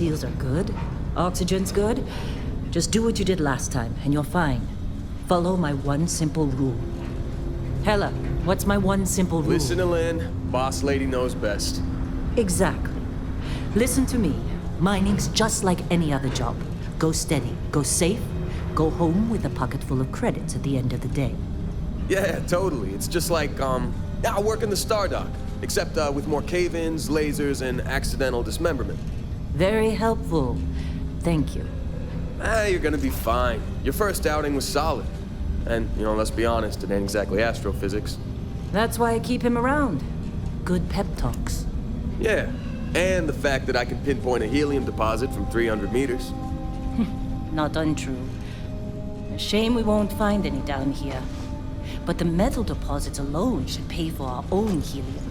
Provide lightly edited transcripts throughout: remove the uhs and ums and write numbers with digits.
seals are good, oxygen's good, just do what you did last time, and you're fine. Follow my one simple rule. Hella, what's my one simple rule? Listen to Lynn. Boss lady knows best. Exactly. Listen to me. Mining's just like any other job. Go steady, go safe, go home with a pocket full of credits at the end of the day. Yeah, totally. It's just like, I work in the Star Dock, except with more cave-ins, lasers, and accidental dismemberment. Very helpful. Thank you. You're gonna be fine. Your first outing was solid. And, let's be honest, it ain't exactly astrophysics. That's why I keep him around. Good pep talks. Yeah, and the fact that I can pinpoint a helium deposit from 300 meters. Not untrue. A shame we won't find any down here. But the metal deposits alone should pay for our own helium.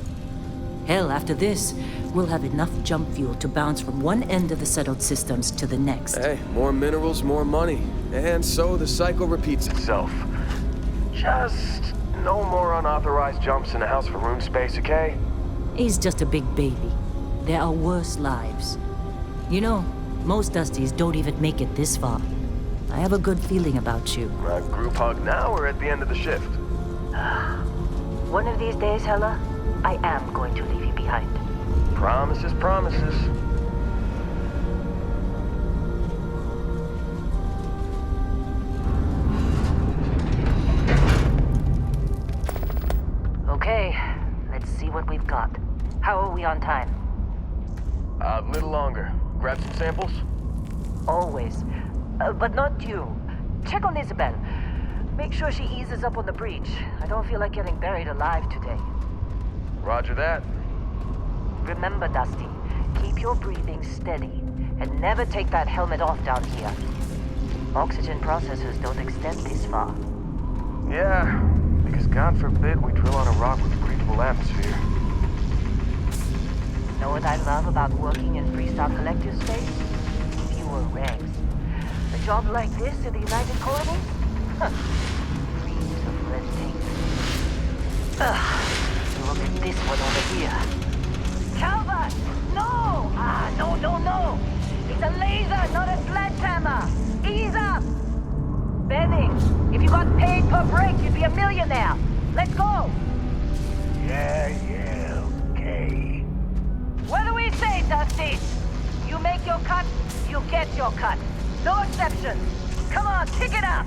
Hell, after this, we'll have enough jump fuel to bounce from one end of the settled systems to the next. Hey, more minerals, more money. And so the cycle repeats itself. Just no more unauthorized jumps in the house for room space, okay? He's just a big baby. There are worse lives. You know, most Dusties don't even make it this far. I have a good feeling about you. Group hug now or at the end of the shift? One of these days, Hella, I am going to leave you behind. Promises, promises. Okay, let's see what we've got. How are we on time? A little longer. Grab some samples? Always. But not you. Check on Isabel. Make sure she eases up on the breach. I don't feel like getting buried alive today. Roger that. Remember, Dusty, keep your breathing steady and never take that helmet off down here. Oxygen processors don't extend this far. Yeah, because God forbid we drill on a rock with a breathable atmosphere. Know what I love about working in Freestar Collective space? Fewer regs. A job like this in the United Colonies? Dreams of red tape. Look at this one over here. Calvert! No! No! It's a laser, not a sledgehammer! Ease up! Benning, if you got paid per break, you'd be a millionaire. Let's go! Yeah, okay. What do we say, Dusty? You make your cut, you get your cut. No exceptions. Come on, pick it up!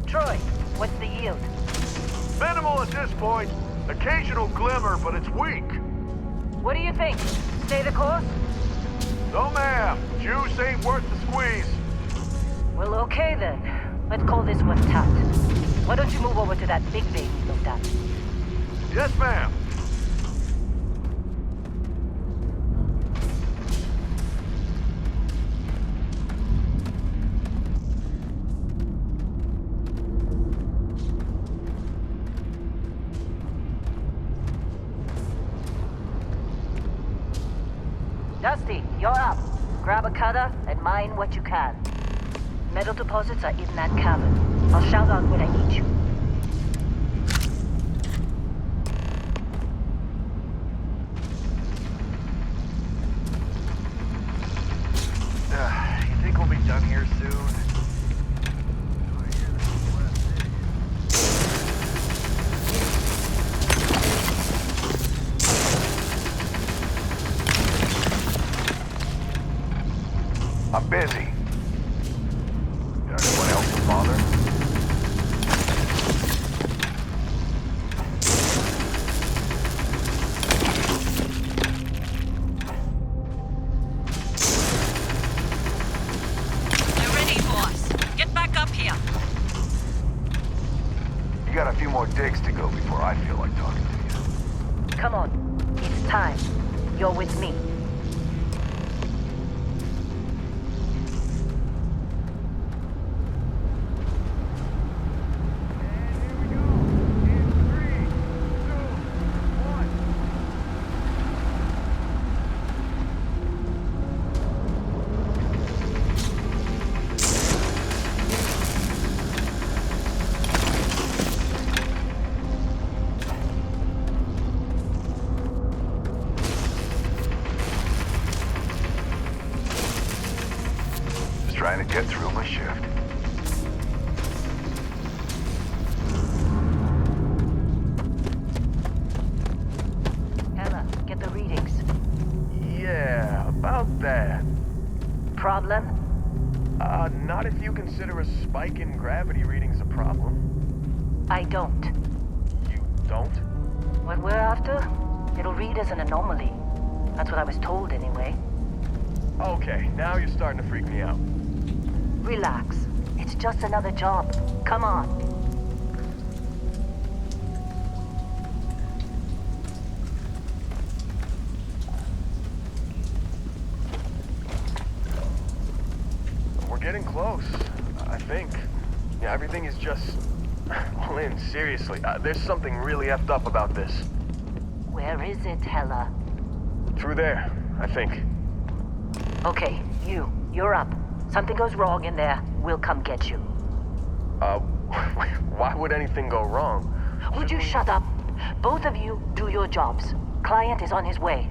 Troy, what's the yield? Minimal at this point. Occasional glimmer, but it's weak. What do you think? Stay the course? No, ma'am. Juice ain't worth the squeeze. Well, okay then. Let's call this one tapped. Why don't you move over to that big baby you looked at? Yes, ma'am. Dusty, you're up. Grab a cutter and mine what you can. Metal deposits are in that cavern. I'll shout out when I need you. You think we'll be done here soon? I'm busy. Got anyone else to bother? They're ready, boss. Get back up here. You got a few more digs to go before I feel like talking to you. Come on. It's time. You're with me. trying to get through my shift. Ella, get the readings. Yeah, about that. Problem? Not if you consider a spike in gravity readings a problem. I don't. You don't? What we're after? It'll read as an anomaly. That's what I was told anyway. Okay, now you're starting to freak me out. Relax. It's just another job. Come on. We're getting close, I think. Yeah, everything is just... Lynn, seriously, there's something really effed up about this. Where is it, Hella? Through there, I think. Okay, you're up. Something goes wrong in there, we'll come get you. Why would anything go wrong? Would you shut up? Both of you do your jobs. Client is on his way.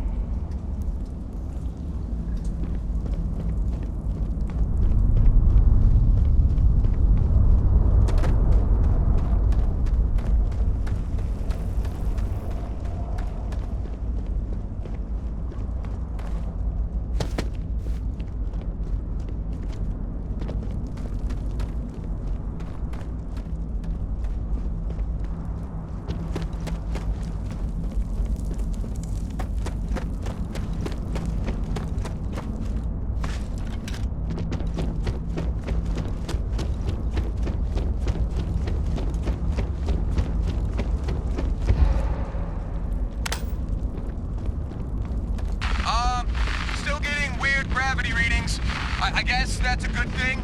Still getting weird gravity readings. I guess that's a good thing.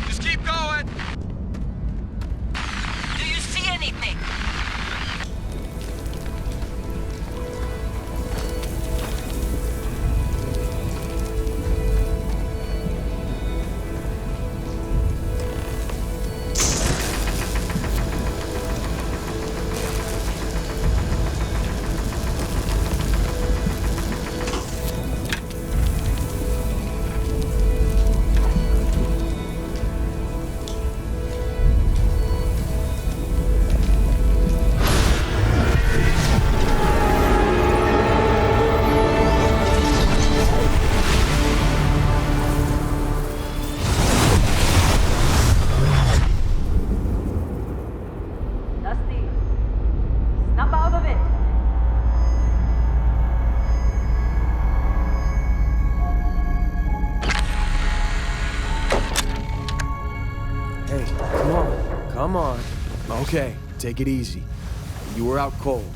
Just keep going. Do you see anything? Dusty, snap out of it. Hey, come on. Okay, take it easy. You were out cold.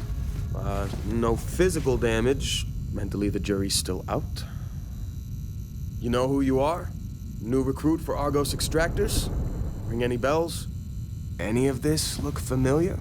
No physical damage. Mentally, the jury's still out. You know who you are? New recruit for Argos Extractors? Ring any bells? Any of this look familiar?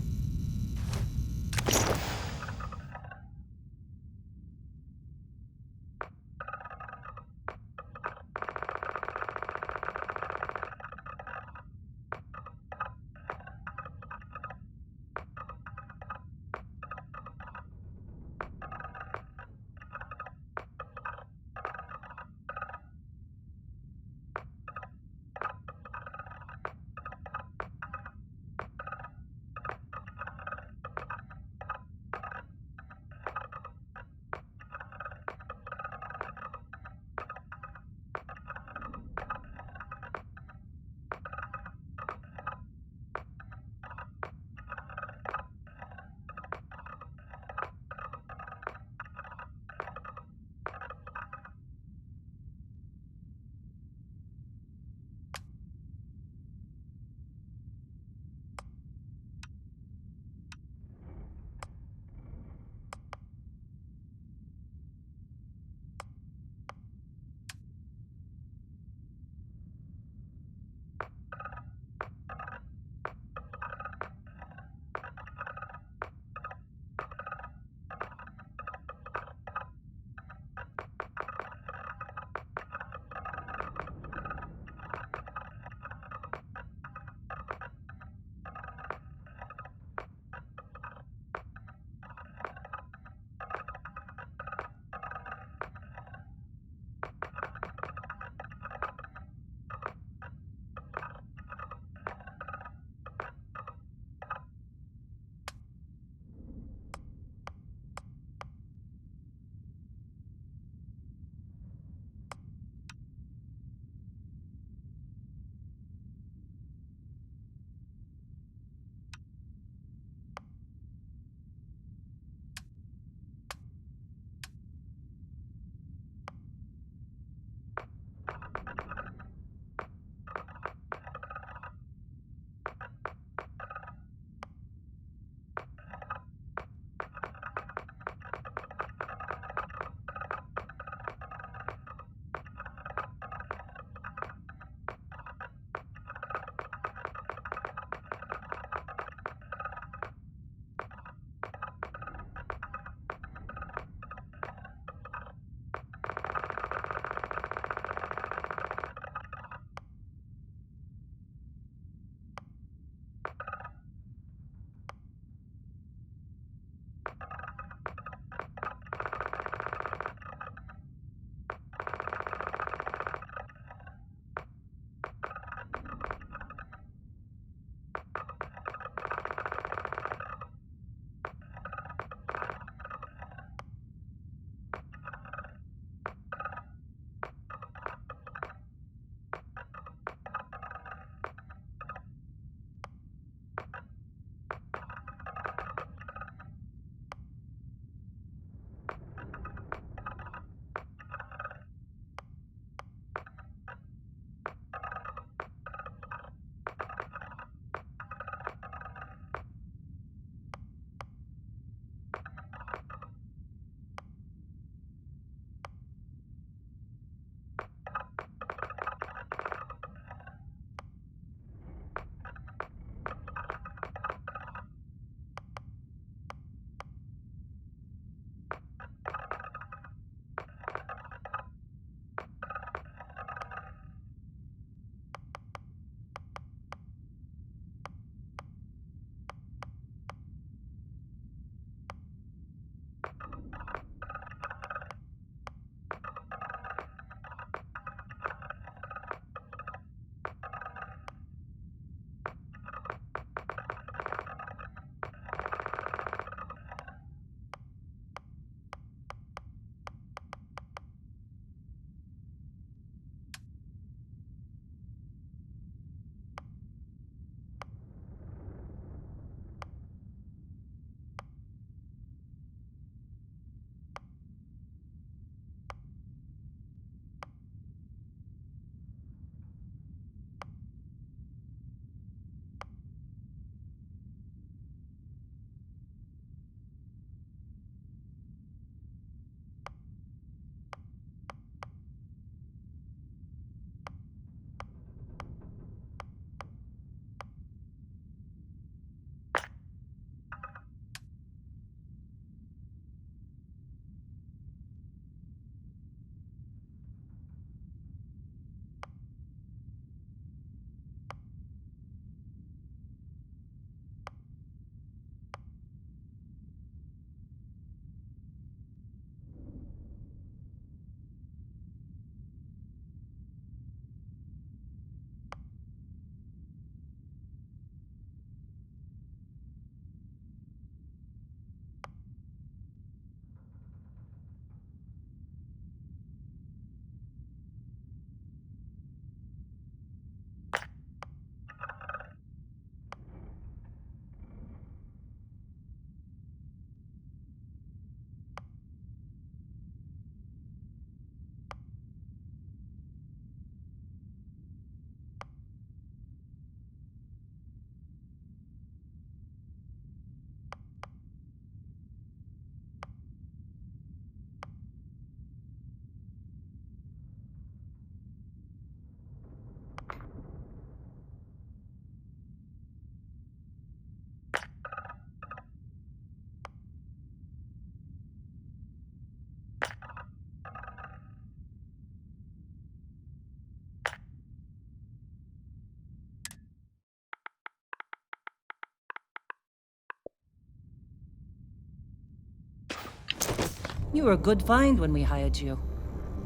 You were a good find when we hired you.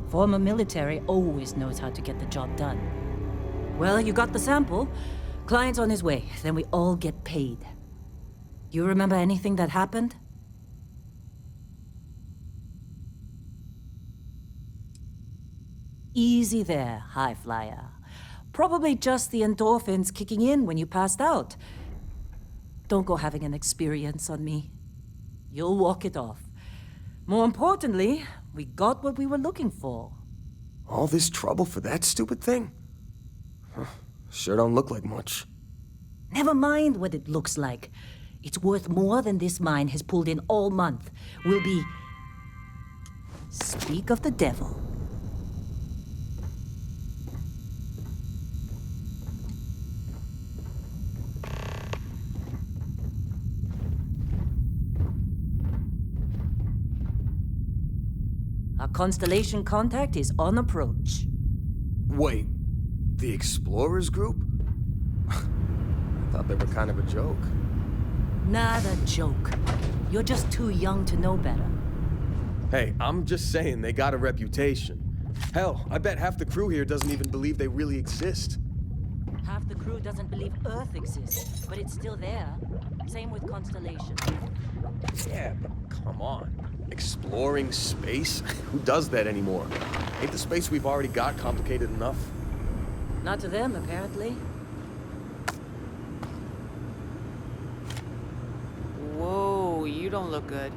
Former military always knows how to get the job done. Well, you got the sample. Client's on his way, then we all get paid. You remember anything that happened? Easy there, high flyer. Probably just the endorphins kicking in when you passed out. Don't go having an experience on me. You'll walk it off. More importantly, we got what we were looking for. All this trouble for that stupid thing? Huh, sure don't look like much. Never mind what it looks like. It's worth more than this mine has pulled in all month. We'll be... Speak of the devil. Our constellation contact is on approach. Wait, the Explorers group? I thought they were kind of a joke. Not a joke. You're just too young to know better. Hey, I'm just saying they got a reputation. Hell, I bet half the crew here doesn't even believe they really exist. Half the crew doesn't believe Earth exists, but it's still there. Same with Constellation. Yeah, but come on. Exploring space? Who does that anymore? Ain't the space we've already got complicated enough? Not to them, apparently. Whoa, you don't look good.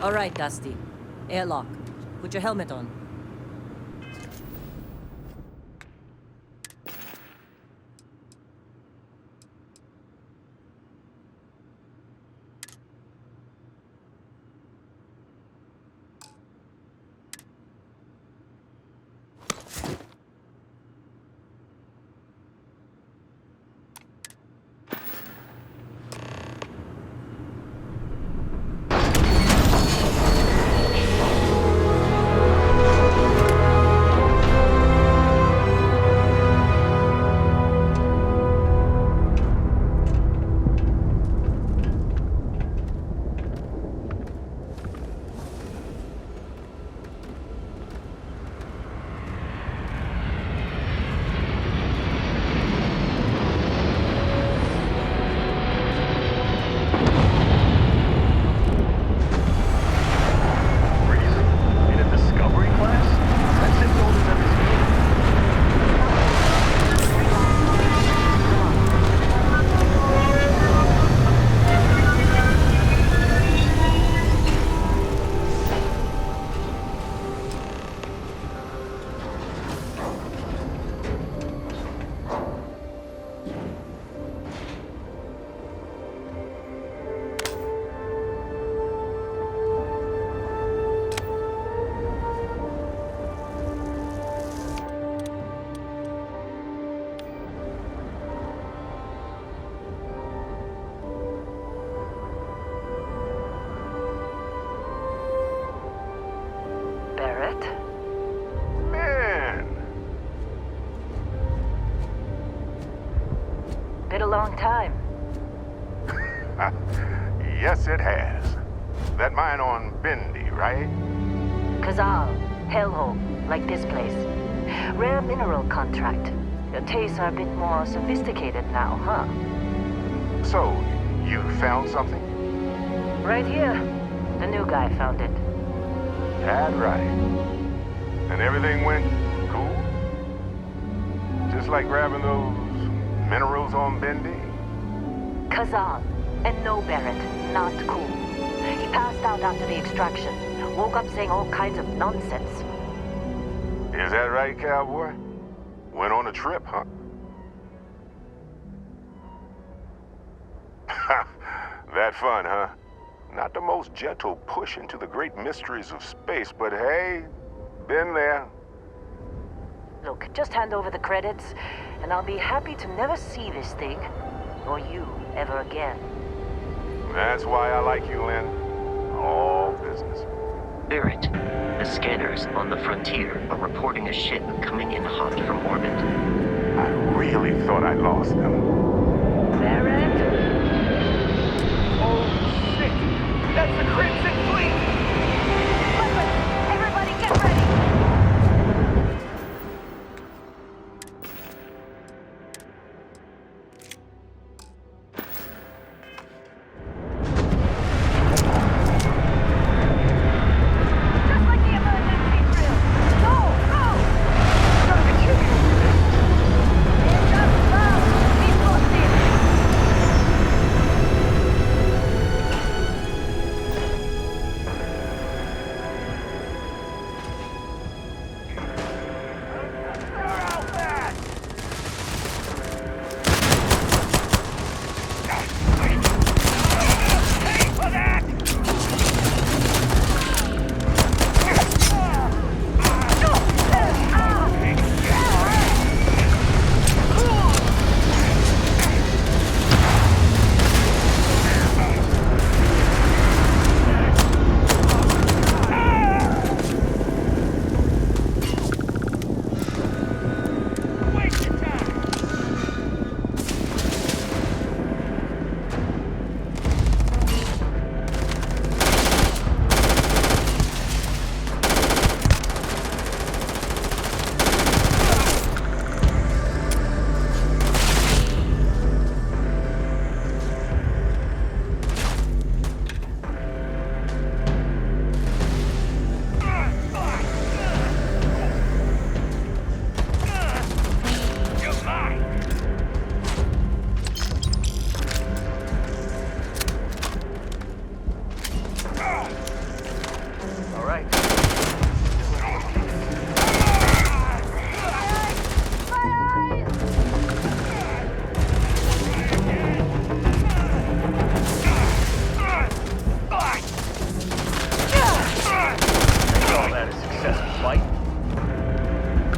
All right, Dusty. Airlock. Put your helmet on. Been a long time. Yes, it has. That mine on Bendy, right? Kazal, hellhole, like this place. Rare mineral contract. Your tastes are a bit more sophisticated now, huh? So, you found something? Right here. The new guy found it. That's right. And everything went cool? Just like grabbing those minerals on Bendy? Kazal, and no Barrett, not cool. He passed out after the extraction. Woke up saying all kinds of nonsense. Is that right, cowboy? Went on a trip, huh? That fun, huh? Not the most gentle push into the great mysteries of space, but hey, been there. Look, just hand over the credits, and I'll be happy to never see this thing, or you, ever again. That's why I like you, Lynn. All business. Barrett, the scanners on the frontier are reporting a ship coming in hot from orbit. I really thought I lost them. Barrett? Oh, shit! That's the Crimson Fleet! Weapons! Everybody get ready! Just like the emergency drill! Go! Go! Gotta be kidding me! Hands up, loud! Keep posted!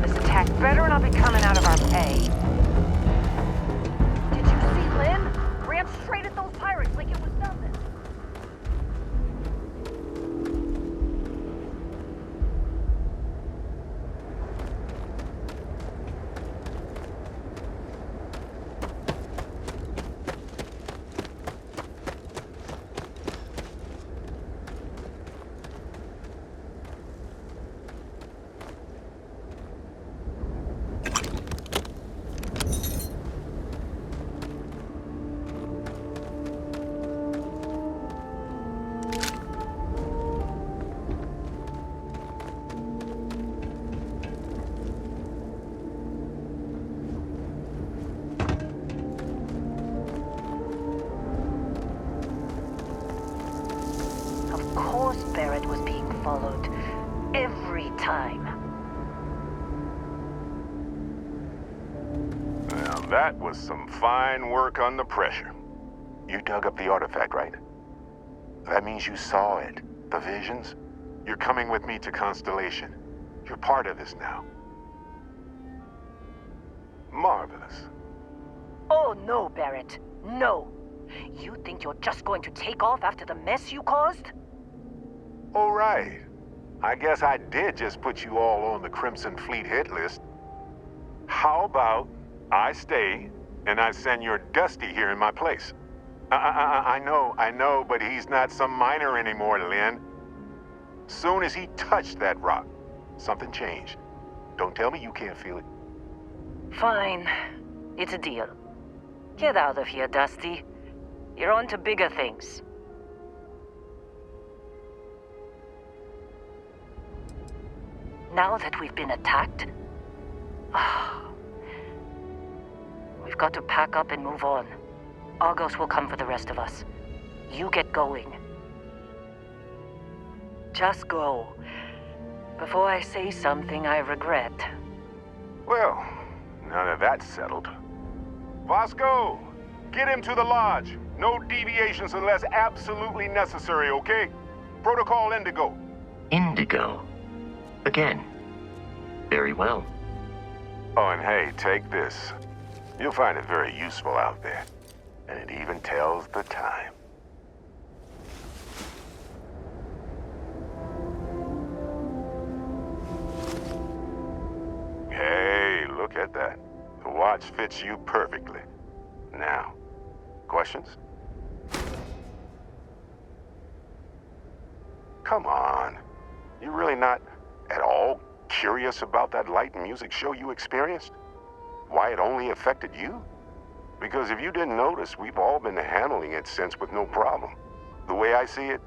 This attack better not be coming out of our pay. Did you see Lynn? Ran straight at those pirates like it was nothing. Of course Barrett was being followed. Every time. Now that was some fine work under pressure. You dug up the artifact, right? That means you saw it. The visions? You're coming with me to Constellation. You're part of this now. Marvelous. Oh no, Barrett. No. You think you're just going to take off after the mess you caused? All right. I guess I did just put you all on the Crimson Fleet hit list. How about I stay and I send your Dusty here in my place? I know, but he's not some miner anymore, Lynn. Soon as he touched that rock, something changed. Don't tell me you can't feel it. Fine. It's a deal. Get out of here, Dusty. You're on to bigger things. Now that we've been attacked, we've got to pack up and move on. Argos will come for the rest of us. You get going. Just go. Before I say something I regret. Well, now that that's settled. Vasco, get him to the lodge. No deviations unless absolutely necessary, okay? Protocol Indigo. Indigo? Again? Very well. Oh, and hey, take this. You'll find it very useful out there. And it even tells the time. Hey, look at that. The watch watch fits you perfectly. Now, questions? Come on. You really not at all curious about that light and music show you experienced? Why it only affected you? Because if you didn't notice, we've all been handling it since with no problem. The way I see it,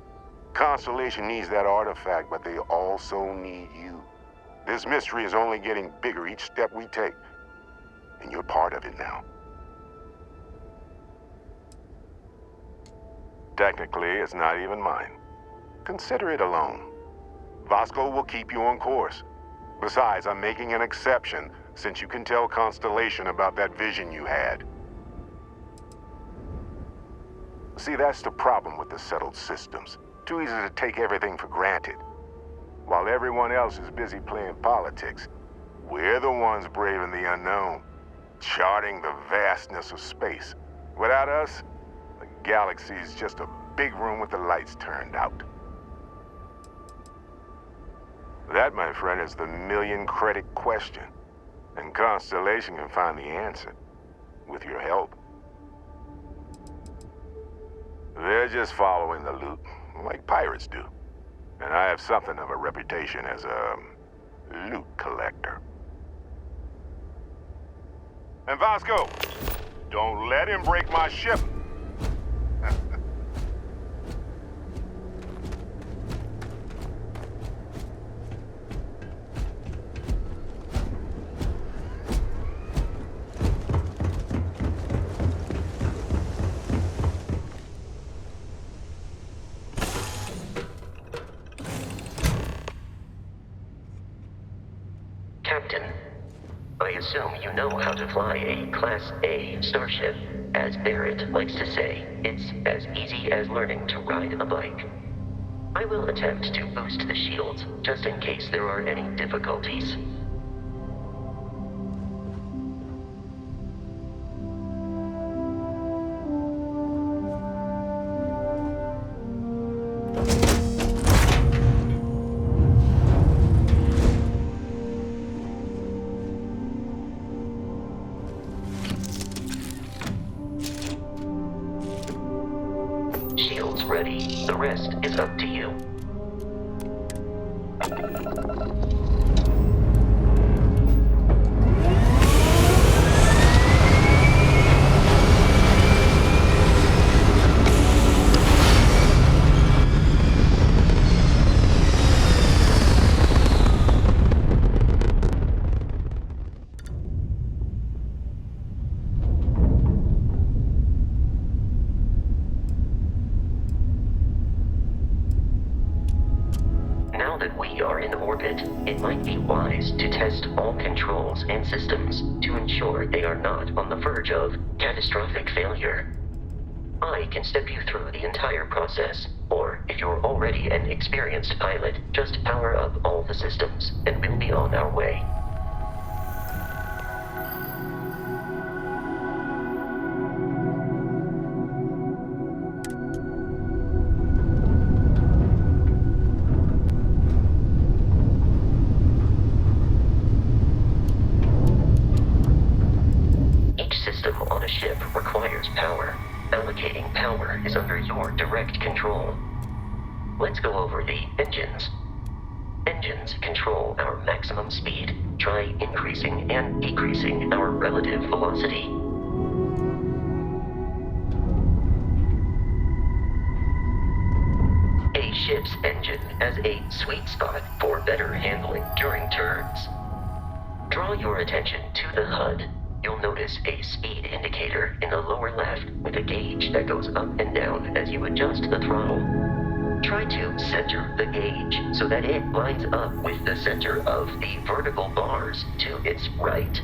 Constellation needs that artifact, but they also need you. This mystery is only getting bigger each step we take, and you're part of it now. Technically, it's not even mine. Consider it a loan. Vasco will keep you on course. Besides, I'm making an exception since you can tell Constellation about that vision you had. See, that's the problem with the settled systems. Too easy to take everything for granted. While everyone else is busy playing politics, we're the ones braving the unknown, charting the vastness of space. Without us, the galaxy is just a big room with the lights turned out. That, my friend, is the million-credit question. And Constellation can find the answer, with your help. They're just following the loot, like pirates do. And I have something of a reputation as a loot collector. And Vasco, don't let him break my ship. Captain, I assume you know how to fly a Class A starship. As Barrett likes to say, it's as easy as learning to ride a bike. I will attempt to boost the shields, just in case there are any difficulties. Shields ready. The rest is up to you. Now that we are in orbit, it might be wise to test all controls and systems to ensure they are not on the verge of catastrophic failure. I can step you through the entire process, or if you're already an experienced pilot, just power up all the systems, and we'll be on our way. On a ship requires power. Allocating power is under your direct control. Let's go over the engines. Engines control our maximum speed. Try increasing and decreasing our relative velocity. A ship's engine has a sweet spot for better handling during turns. Draw your attention to the HUD. You'll notice a speed indicator in the lower left with a gauge that goes up and down as you adjust the throttle. Try to center the gauge so that it lines up with the center of the vertical bars to its right.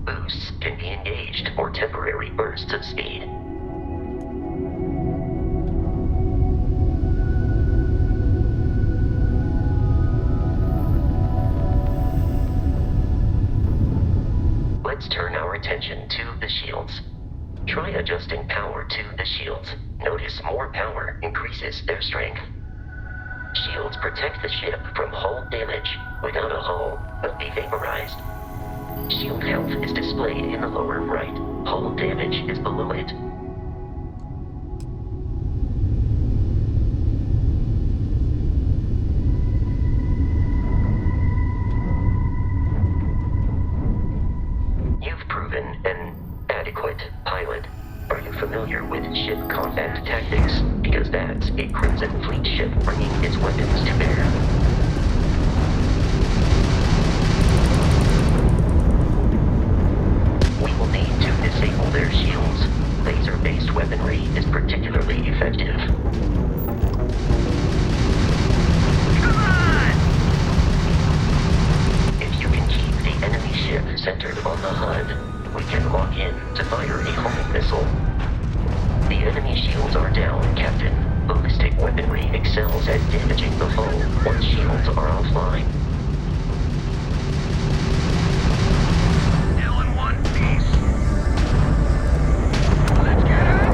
Boosts can be engaged for temporary bursts of speed. Let's turn our attention to the shields. Try adjusting power to the shields. Notice more power increases their strength. Shields shields protect the ship from hull damage. Without a hull, will be vaporized. Shield health is displayed in the lower right. Hull damage is below it. You've proven an adequate pilot. Are you familiar with ship combat tactics? Because that's a Crimson Fleet ship bringing its weapons to bear. We will need to disable their shields. Laser-based weaponry is particularly effective. Come on! If you can keep the enemy ship centered on the HUD, we can lock in to fire a homing missile. The enemy shields are down, Captain. Ballistic weaponry excels at damaging the hull once shields are offline. Still in one piece. Let's get it!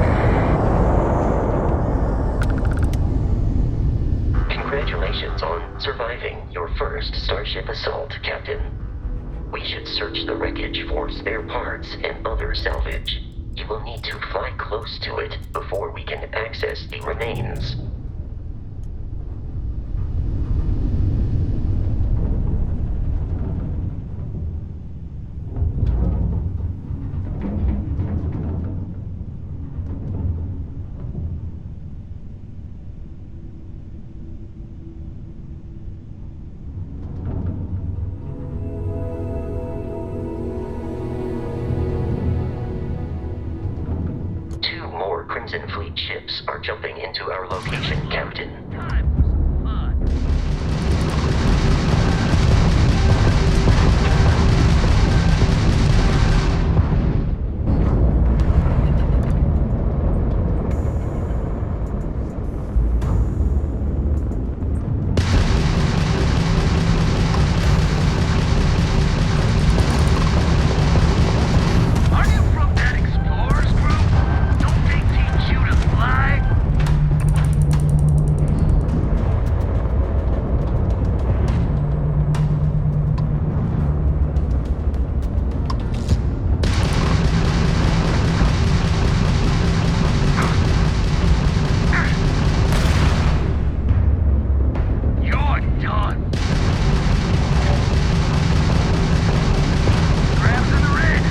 Congratulations on surviving your first Starship assault, Captain. We should search the wreckage for spare parts and other salvage. You will need to fly close to it before we can access the remains. Crimson Fleet ships are jumping into our location, Captain. Time for some fun. Are you from that explorers group? Don't they teach you to fly? You're done. Grab to the red.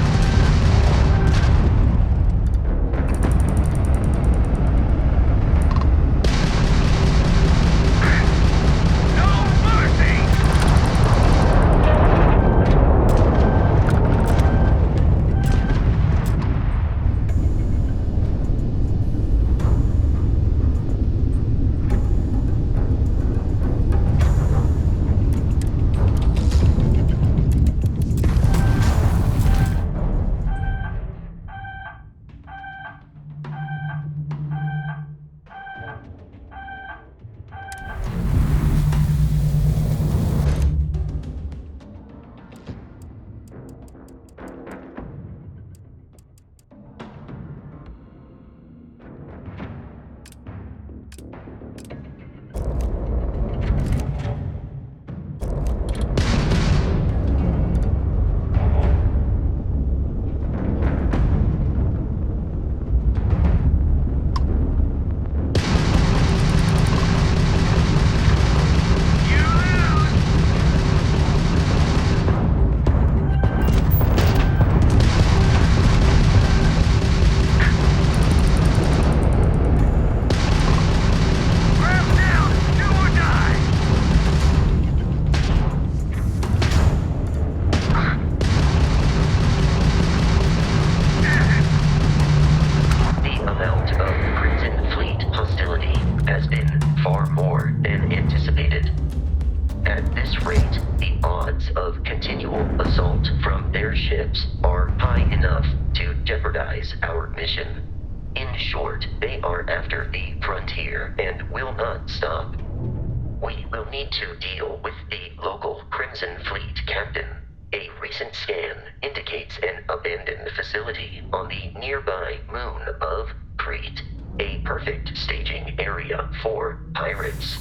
No mercy! You lose! Grab down! Do or die! The amount of Crimson Fleet hostility has been far more than anticipated. At this rate, the odds of continual assault from their ships are high enough to jeopardize our mission. In short, they are after the frontier and will not stop. We will need to deal with the local Crimson Fleet captain. A recent scan indicates an abandoned facility on the nearby moon of Crete, a perfect staging area for pirates.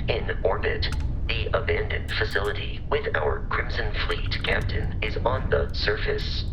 in orbit. The abandoned facility with our Crimson Fleet captain is on the surface.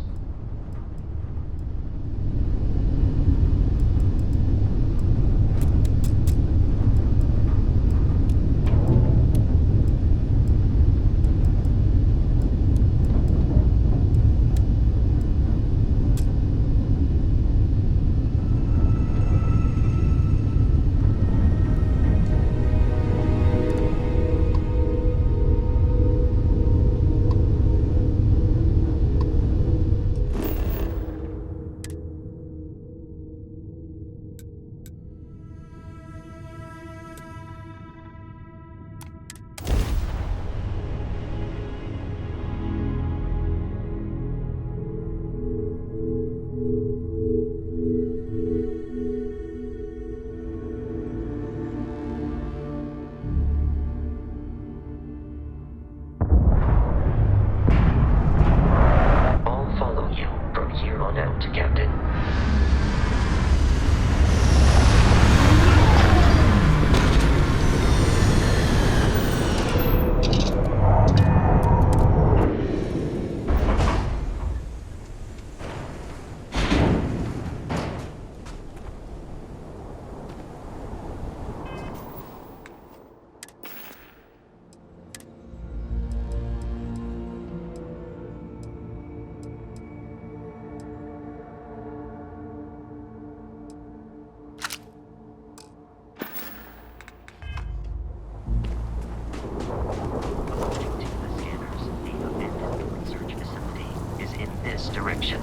Direction.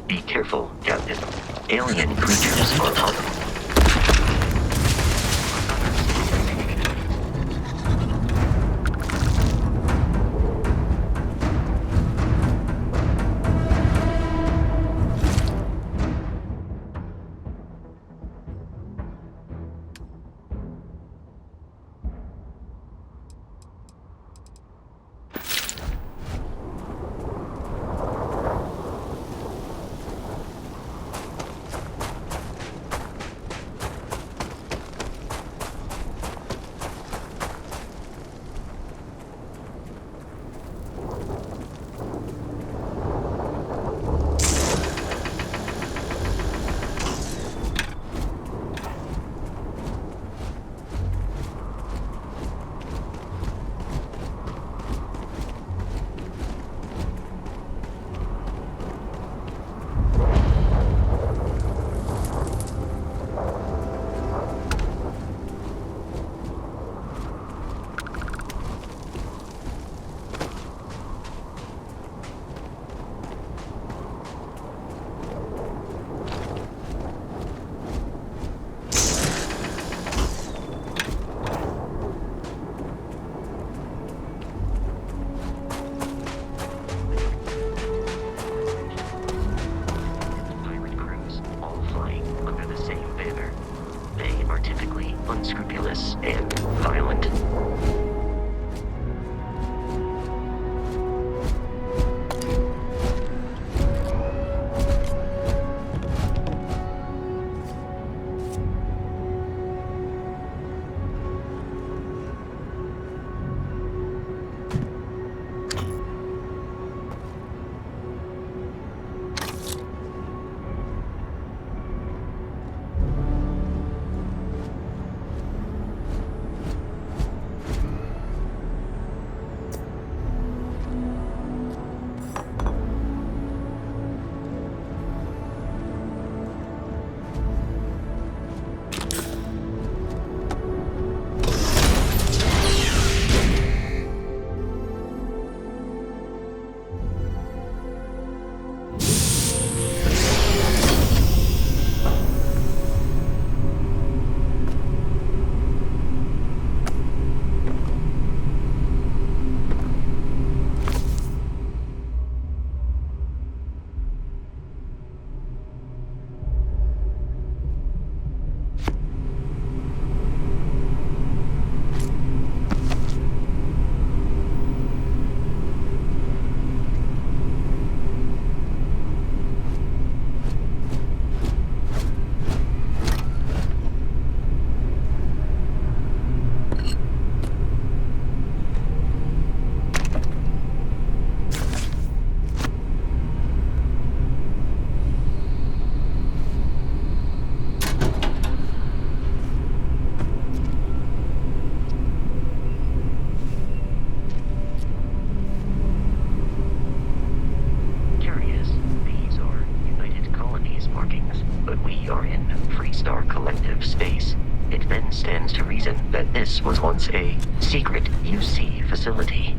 Be careful, Captain. Alien creatures are hostile. Unscrupulous and violent. that this was once a secret UC facility.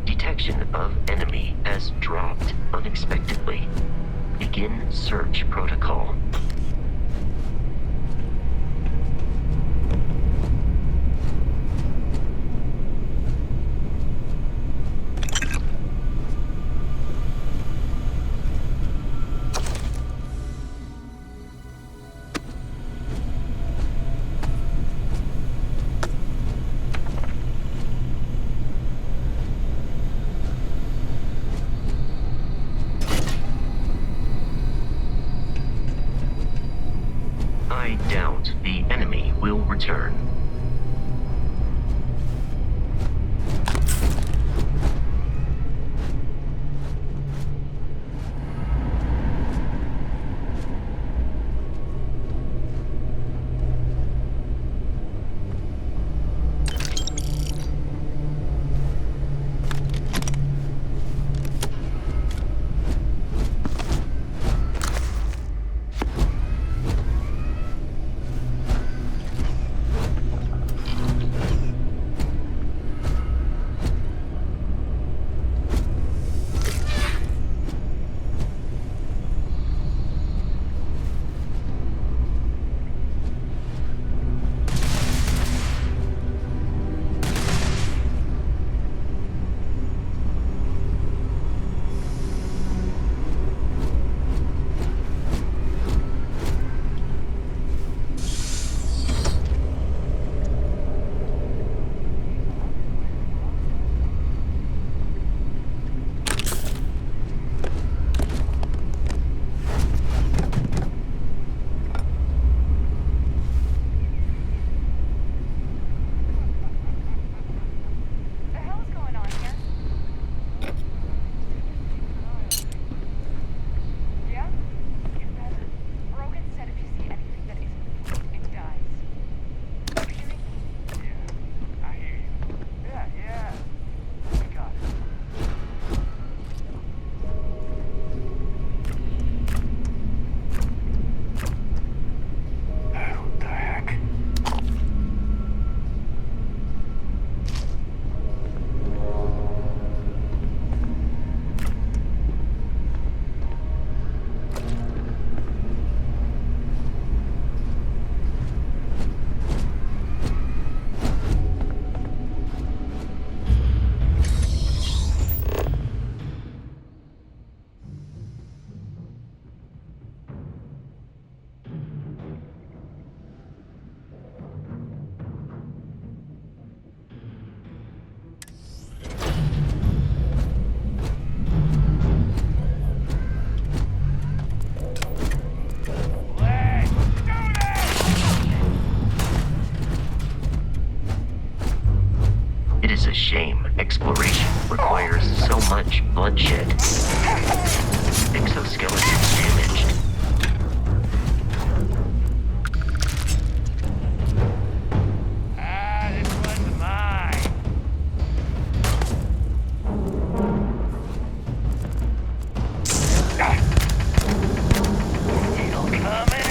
Detection of enemy has dropped unexpectedly. Begin search protocol. I doubt the enemy will return. The hell is going on here? Yeah? Get better. Rogan said if you see anything that isn't, it dies. You hear me? Yeah, I hear you. Yeah. We got it. What the heck? It is a shame exploration requires so much bloodshed. Exoskeleton damaged. This one's mine. It'll come in.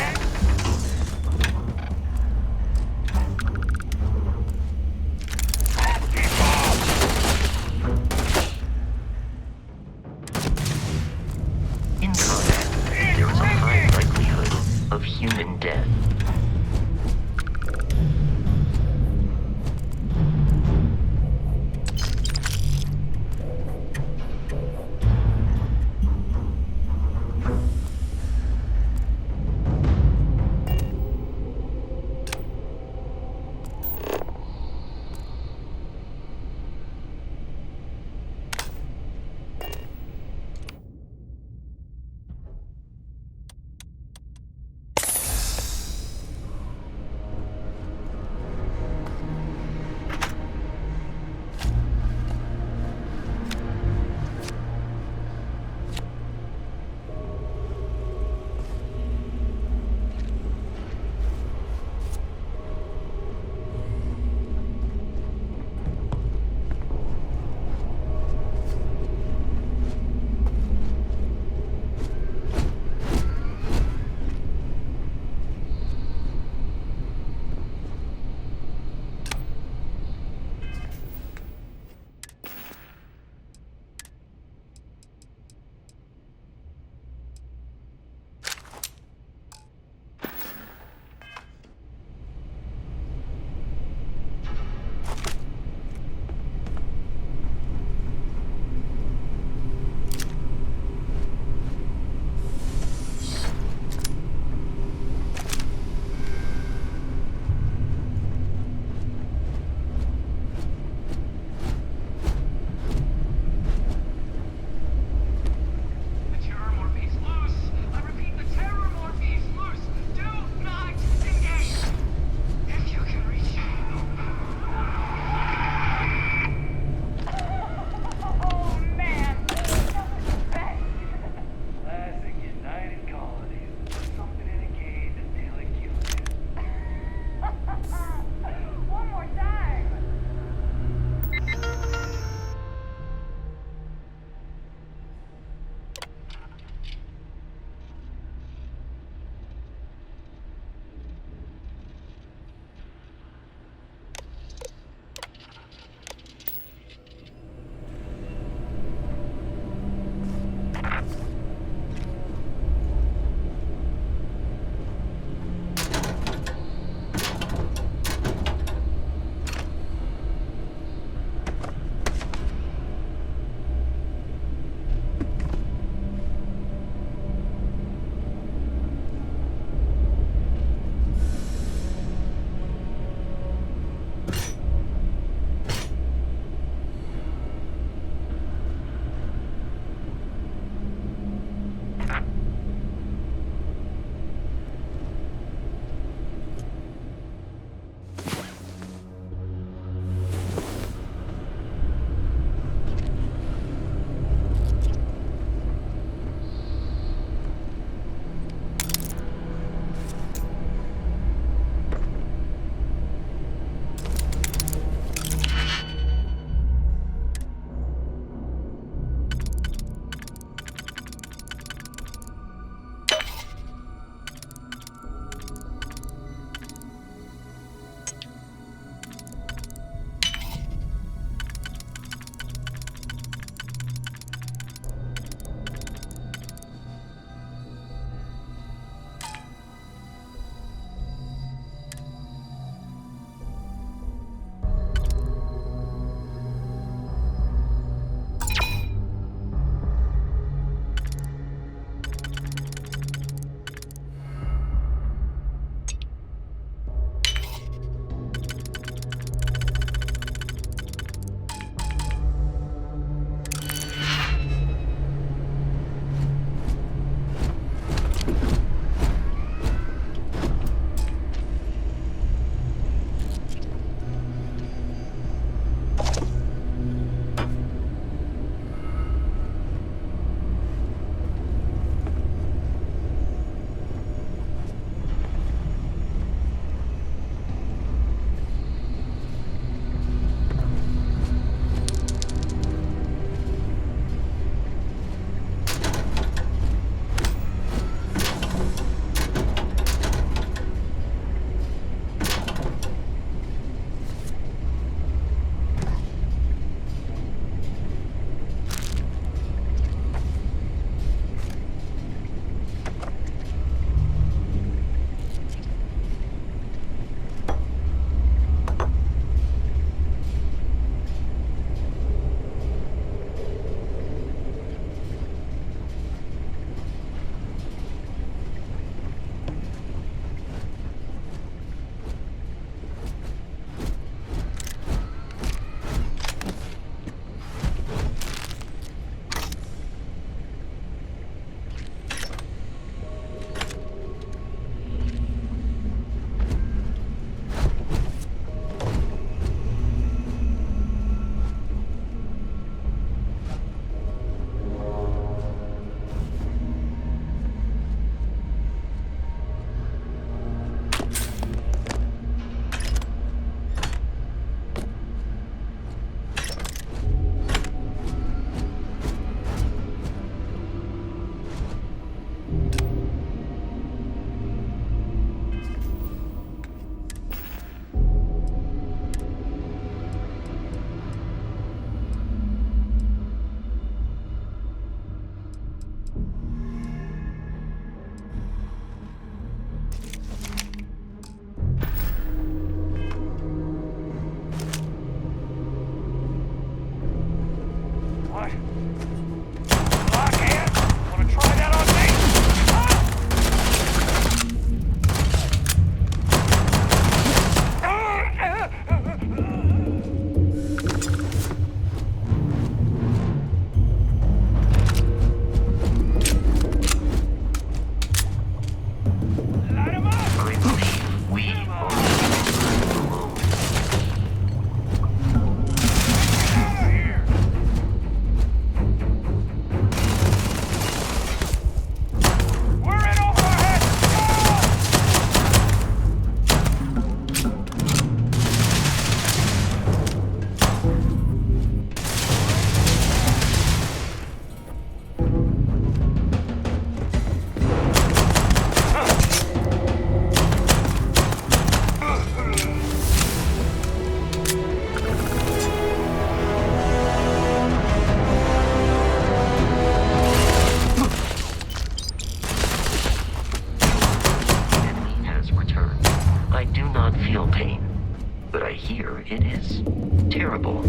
In combat, hear it is terrible.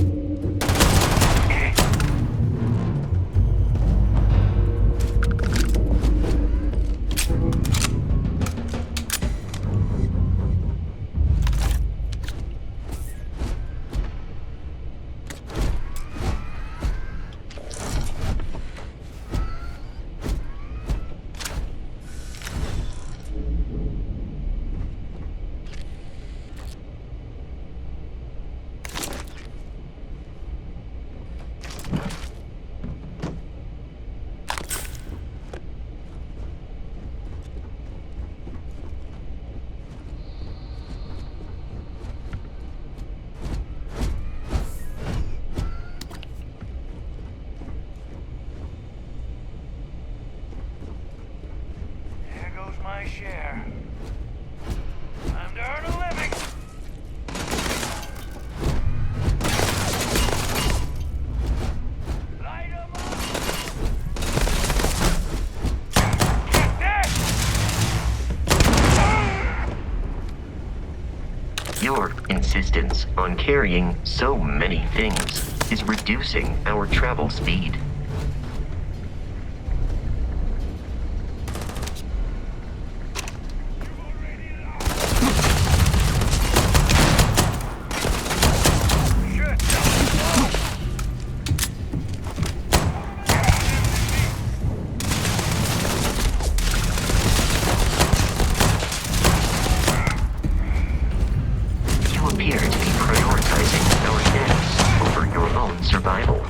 There goes my share. Time to earn a living. Light 'em up. Your insistence on carrying so many things is reducing our travel speed. You appear to be prioritizing our deaths over your own survival.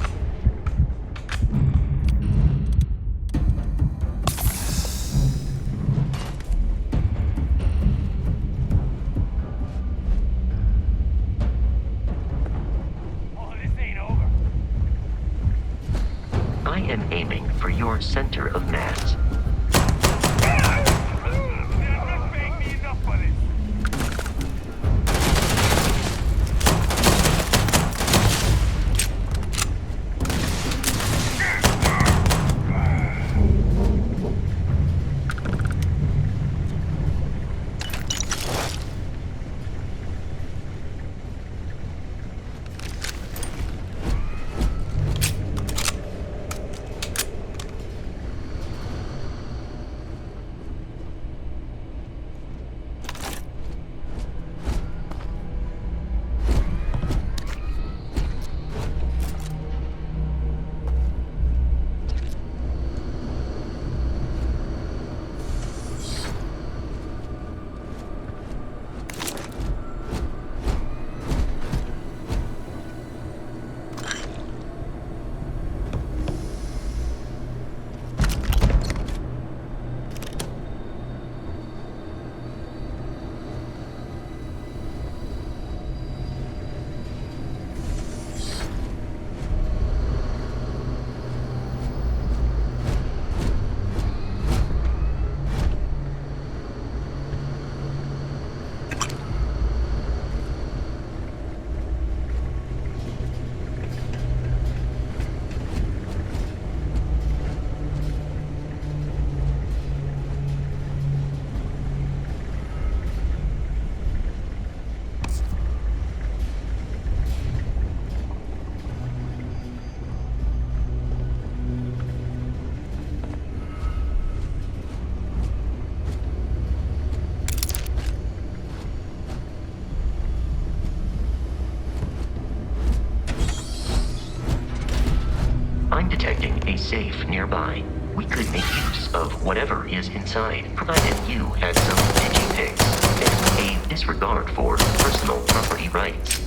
Oh, this ain't over. I am aiming for your center of mass. They're not paying me enough for this. I'm detecting a safe nearby. We could make use of whatever is inside, provided you had some pitching picks and a disregard for personal property rights.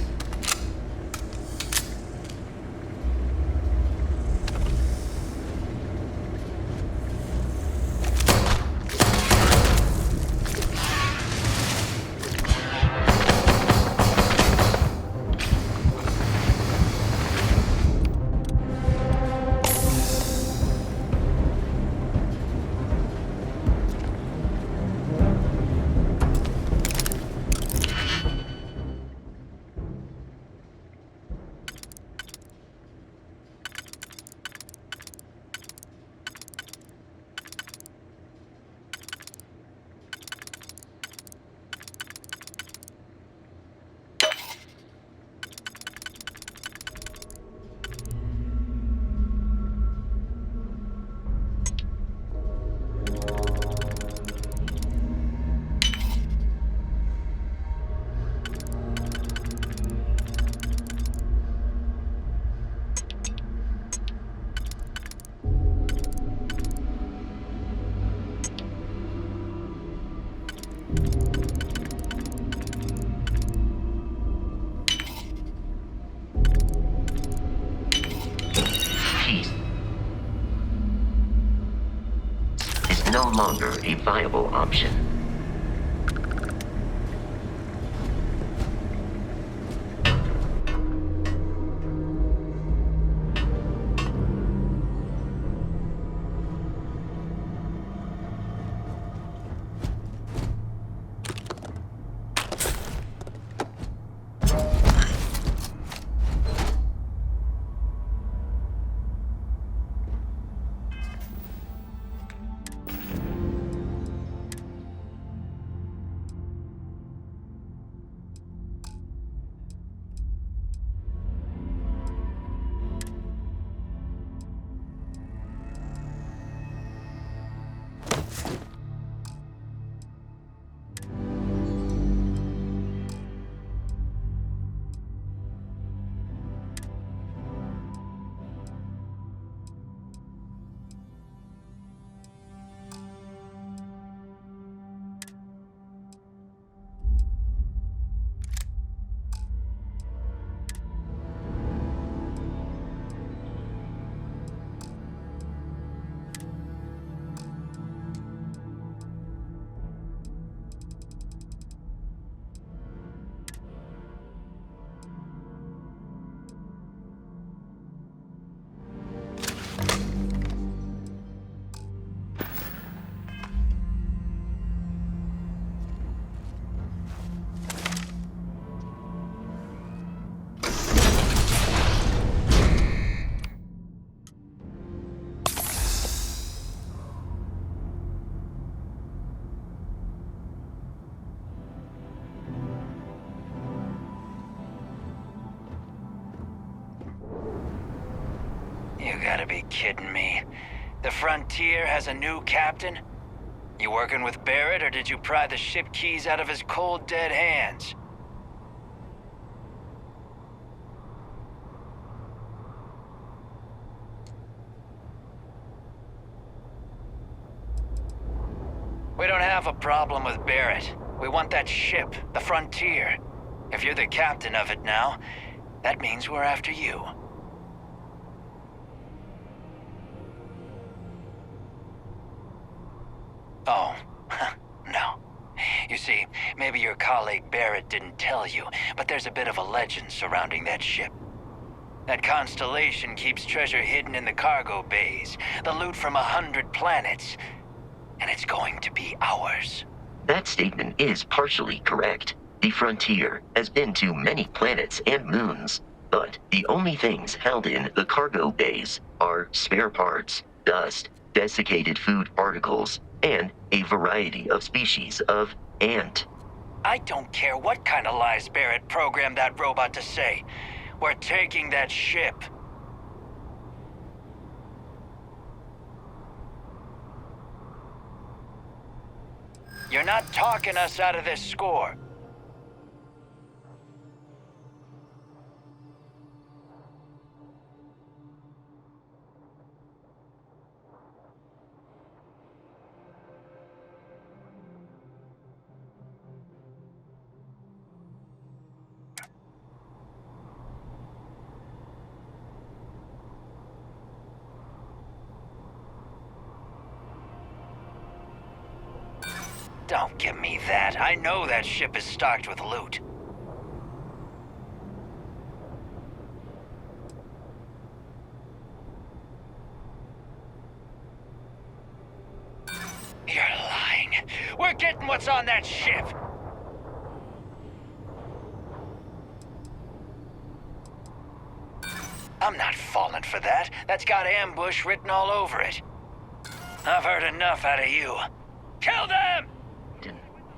no longer a viable option. You gotta be kidding me. The Frontier has a new captain? You working with Barrett, or did you pry the ship keys out of his cold, dead hands? We don't have a problem with Barrett. We want that ship, the Frontier. If you're the captain of it now, that means we're after you. Oh, no. You see, maybe your colleague Barrett didn't tell you, but there's a bit of a legend surrounding that ship. That constellation keeps treasure hidden in the cargo bays, the loot from 100 planets, and it's going to be ours. That statement is partially correct. The Frontier has been to many planets and moons, but the only things held in the cargo bays are spare parts, dust, desiccated food particles, and a variety of species of ant. I don't care what kind of lies Barrett programmed that robot to say. We're taking that ship. You're not talking us out of this score. Don't give me that. I know that ship is stocked with loot. You're lying. We're getting what's on that ship. I'm not falling for that. That's got ambush written all over it. I've heard enough out of you. Kill them!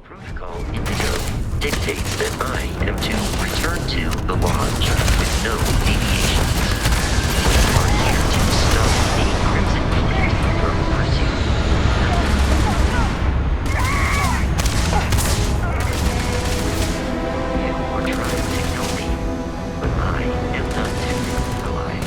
Protocol Indigo dictates that I am to return to the lodge with no deviations. We are here to stop the Crimson Fleet from pursuit. You are trying to kill me, but I am not too alive.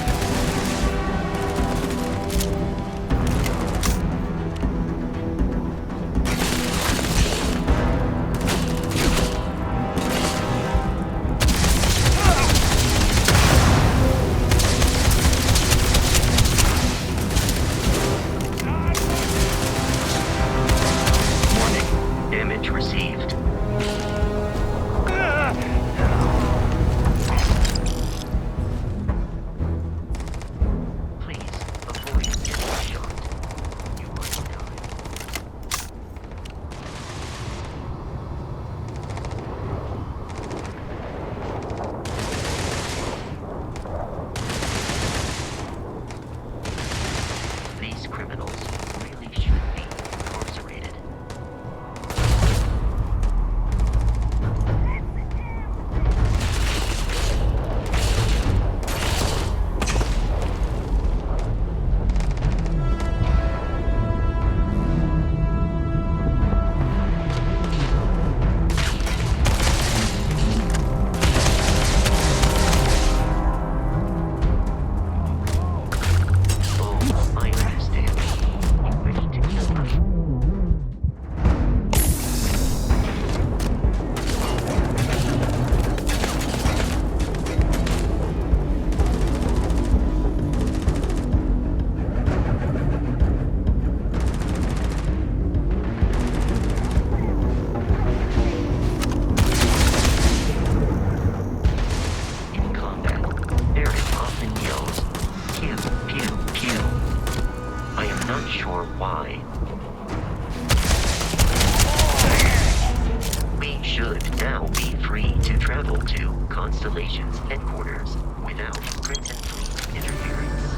Constellation's headquarters without Crimson Fleet interference.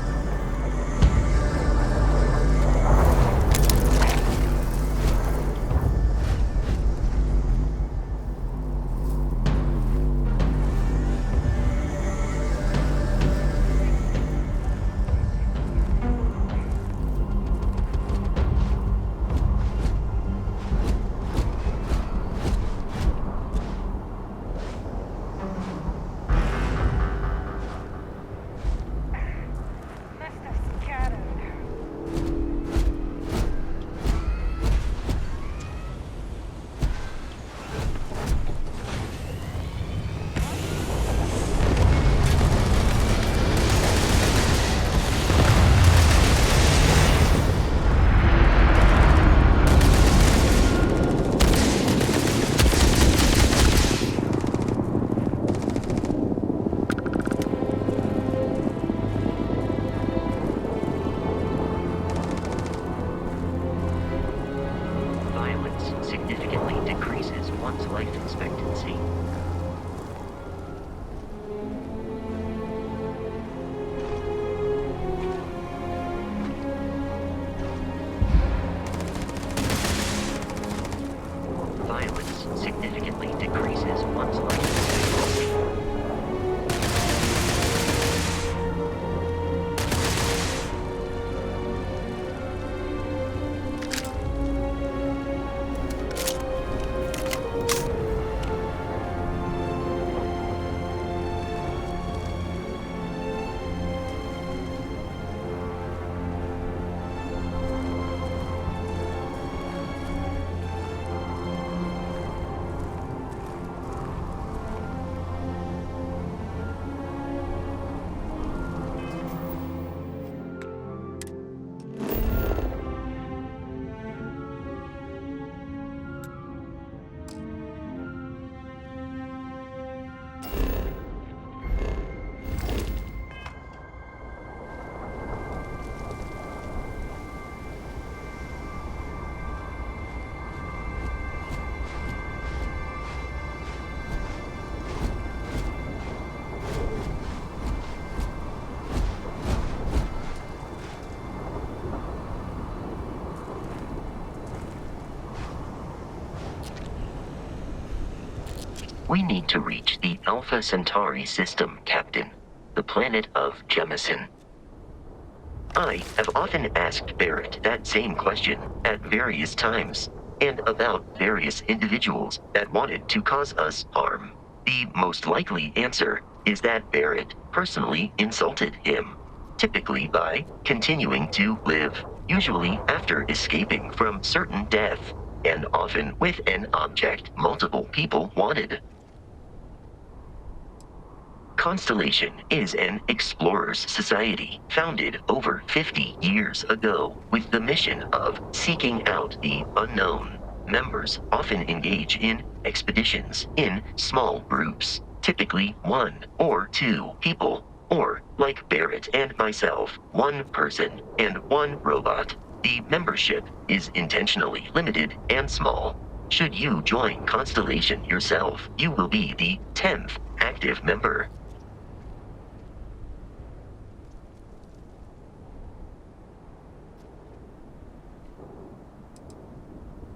Must have scattered. Violence significantly decreases one's life expectancy. Violence significantly decreases one's life expectancy. We need to reach the Alpha Centauri system, Captain, the planet of Jemison. I have often asked Barrett that same question at various times, and about various individuals that wanted to cause us harm. The most likely answer is that Barrett personally insulted him, typically by continuing to live, usually after escaping from certain death, and often with an object multiple people wanted. Constellation is an explorers society founded over 50 years ago with the mission of seeking out the unknown. Members often engage in expeditions in small groups, typically 1 or 2 people, or, like Barrett and myself, 1 person and 1 robot. The membership is intentionally limited and small. Should you join Constellation yourself, you will be the 10th active member.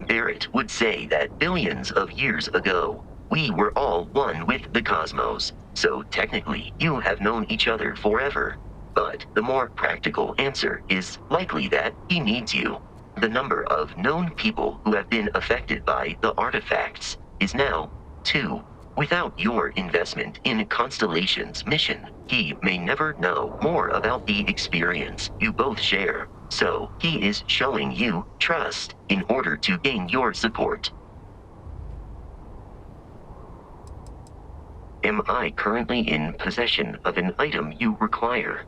Barrett would say that billions of years ago, we were all one with the cosmos, so technically you have known each other forever. But the more practical answer is likely that he needs you. The number of known people who have been affected by the artifacts is now 2. Without your investment in Constellation's mission, he may never know more about the experience you both share. So, he is showing you trust in order to gain your support. Am I currently in possession of an item you require?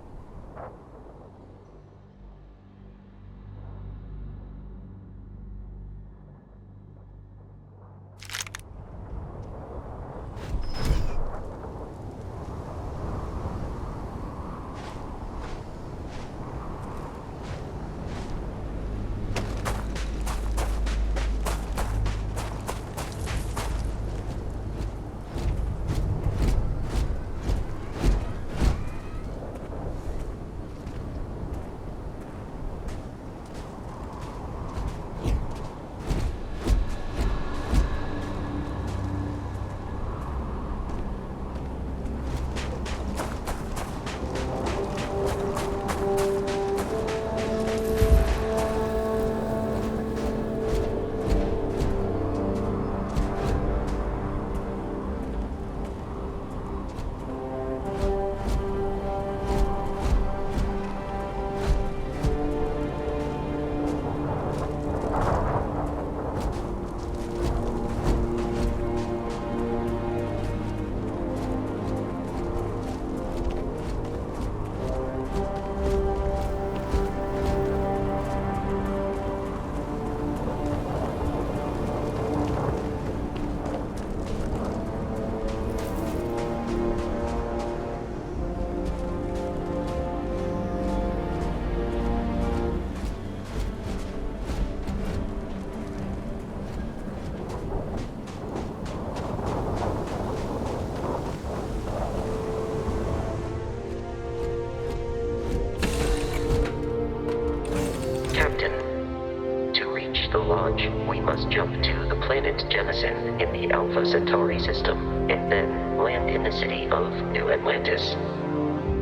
launch, we must jump to the planet Jemison in the Alpha Centauri system, and then land in the city of New Atlantis.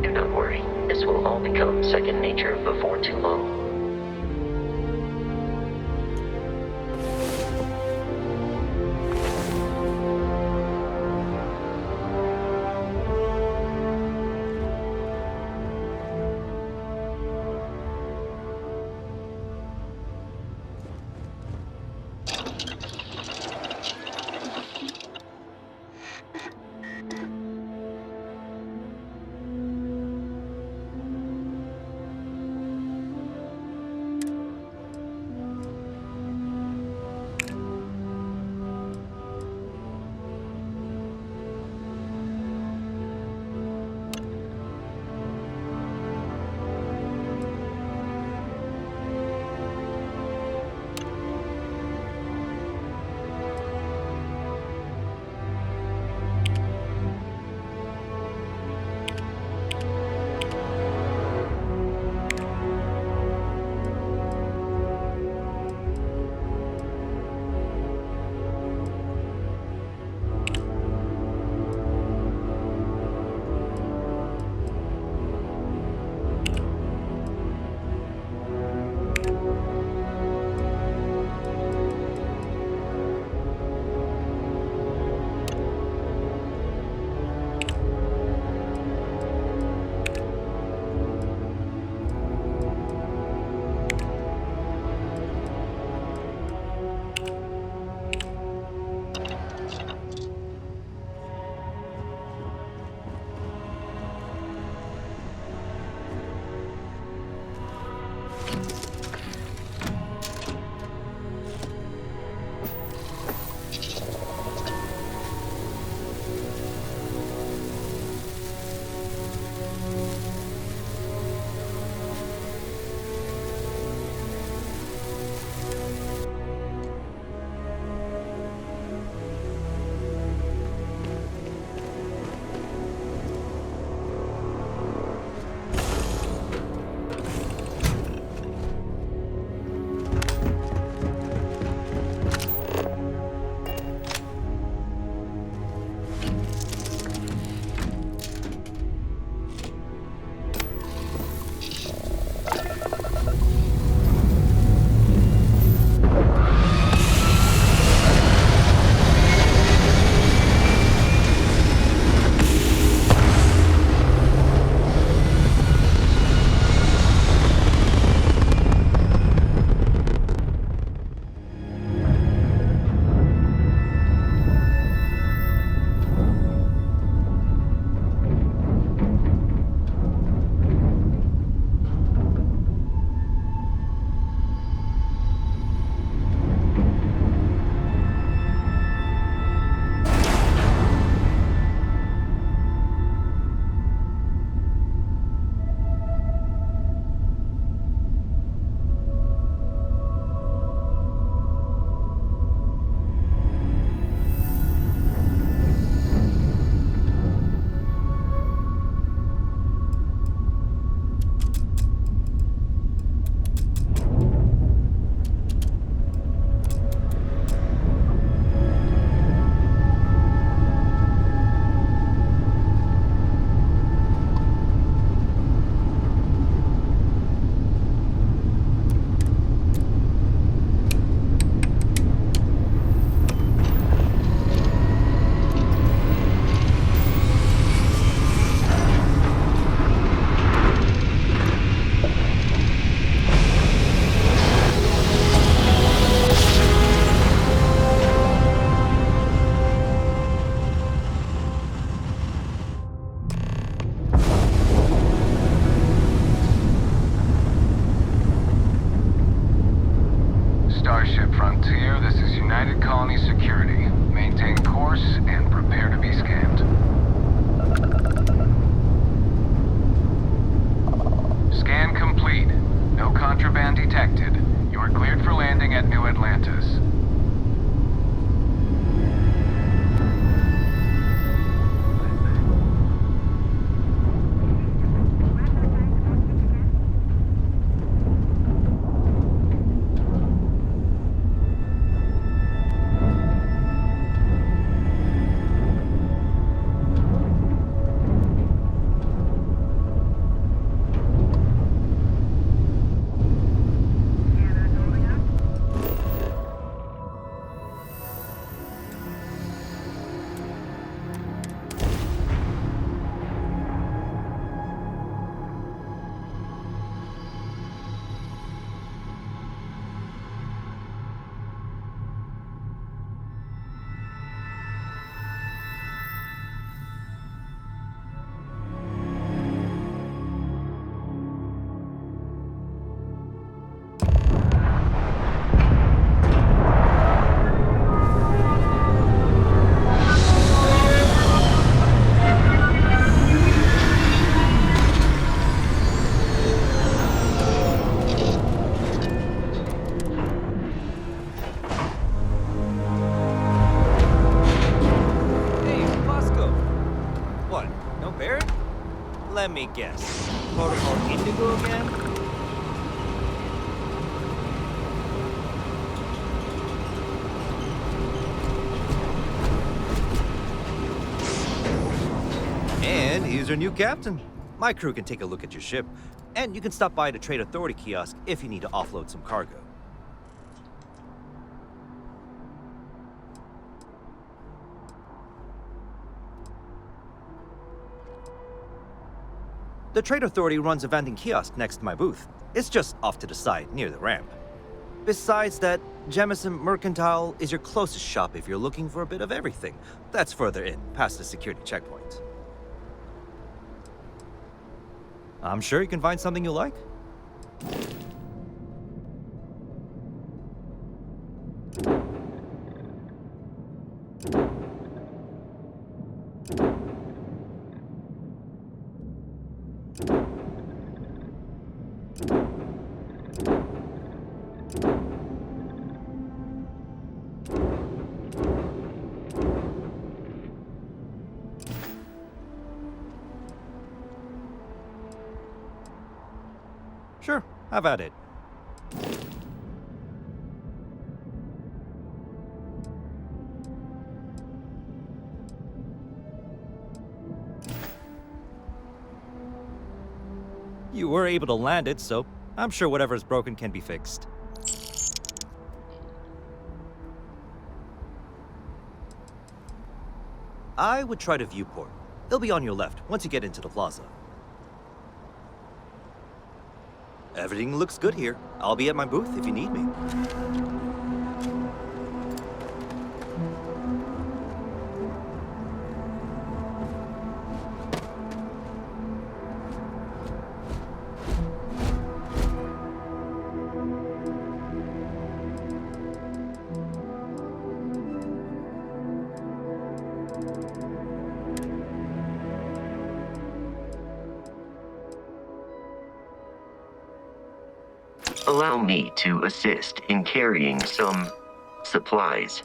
Do not worry, this will all become second nature before too long. What? No Barrett? Let me guess. Protocol Indigo again? And here's your new captain. My crew can take a look at your ship, and you can stop by the Trade Authority kiosk if you need to offload some cargo. The Trade Authority runs a vending kiosk next to my booth. It's just off to the side, near the ramp. Besides that, Jemison Mercantile is your closest shop if you're looking for a bit of everything. That's further in, past the security checkpoint. I'm sure you can find something you like. Sure, have at it. You were able to land it, so I'm sure whatever's broken can be fixed. I would try the viewport. It'll be on your left once you get into the plaza. Everything looks good here. I'll be at my booth if you need me. Allow me to assist in carrying some supplies.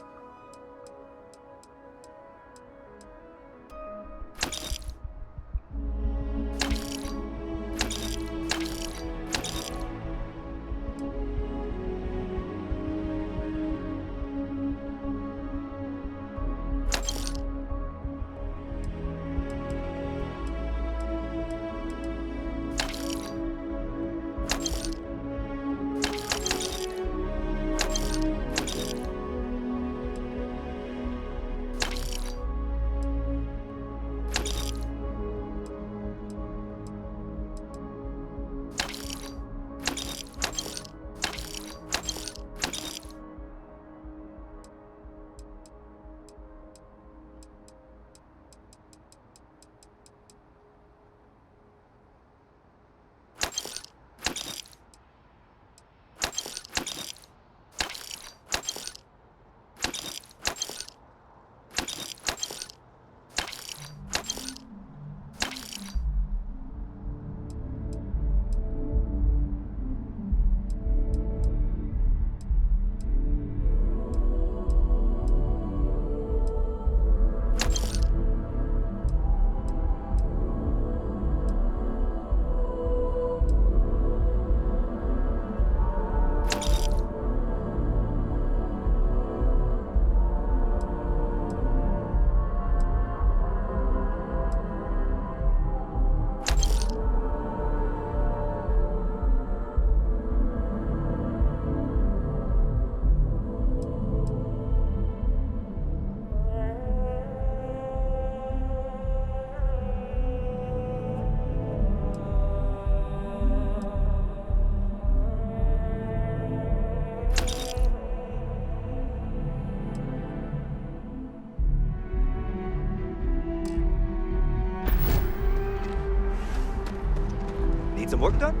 Need some work done?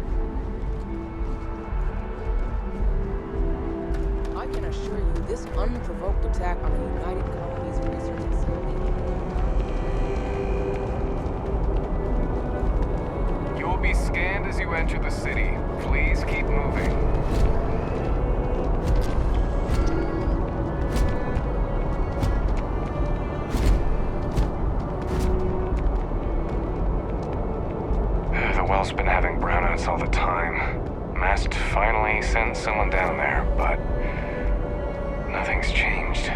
I can assure you this unprovoked attack on a United Colonies research facility. You will be scanned as you enter the city. Please keep moving. That well's been having brownouts all the time. Mast finally sent someone down there, but nothing's changed.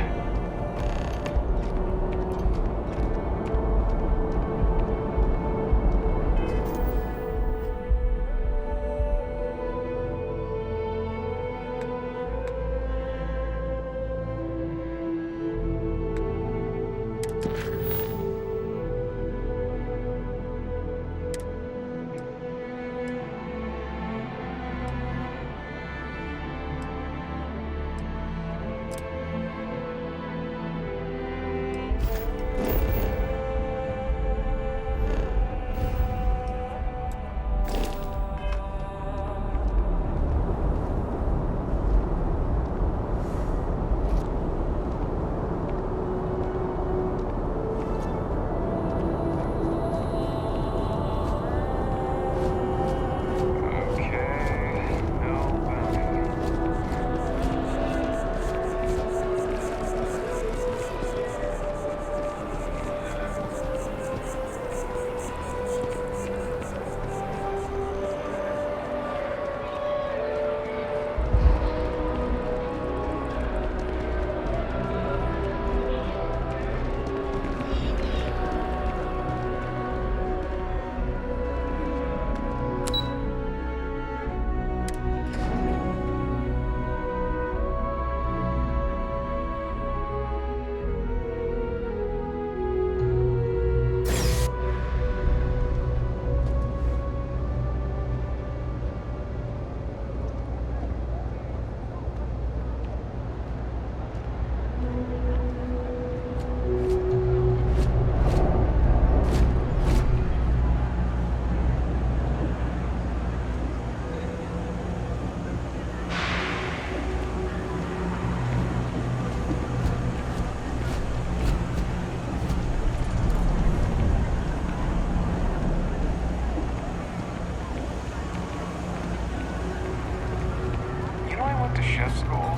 To chef school.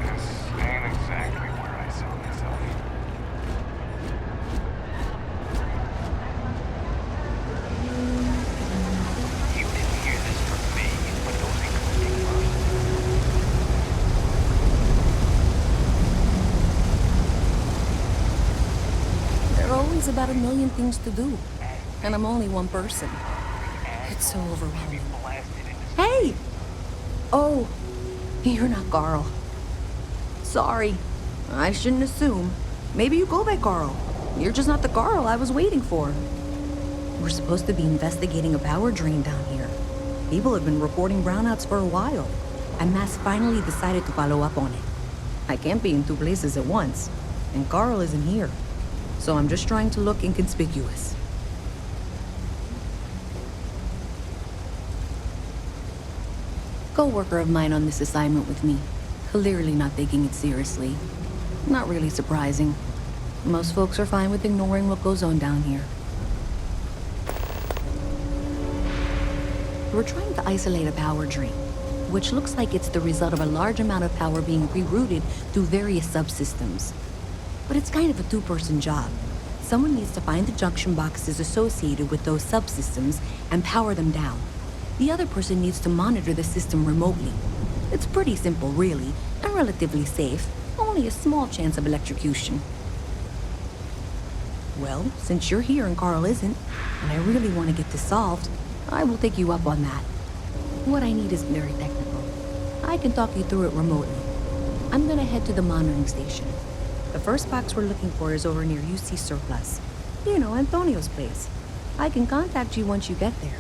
This ain't exactly where I saw myself. You didn't hear this from me, but those including There are always about a million things to do, and I'm only one person. It's so overwhelming. Hey! Oh, you're not Carl. Sorry. I shouldn't assume. Maybe you go by Carl. You're just not the Carl I was waiting for. We're supposed to be investigating a power drain down here. People have been reporting brownouts for a while, and Mass finally decided to follow up on it. I can't be in two places at once, and Carl isn't here. So I'm just trying to look inconspicuous. Co-worker of mine on this assignment with me, clearly not taking it seriously. Not really surprising. Most folks are fine with ignoring what goes on down here. We're trying to isolate a power drain, which looks like it's the result of a large amount of power being rerouted through various subsystems. But it's kind of a two-person job. Someone needs to find the junction boxes associated with those subsystems and power them down. The other person needs to monitor the system remotely. It's pretty simple, really, and relatively safe. Only a small chance of electrocution. Well, since you're here and Carl isn't, and I really want to get this solved, I will take you up on that. What I need is very technical. I can talk you through it remotely. I'm gonna head to the monitoring station. The first box we're looking for is over near UC Surplus. You know, Antonio's place. I can contact you once you get there.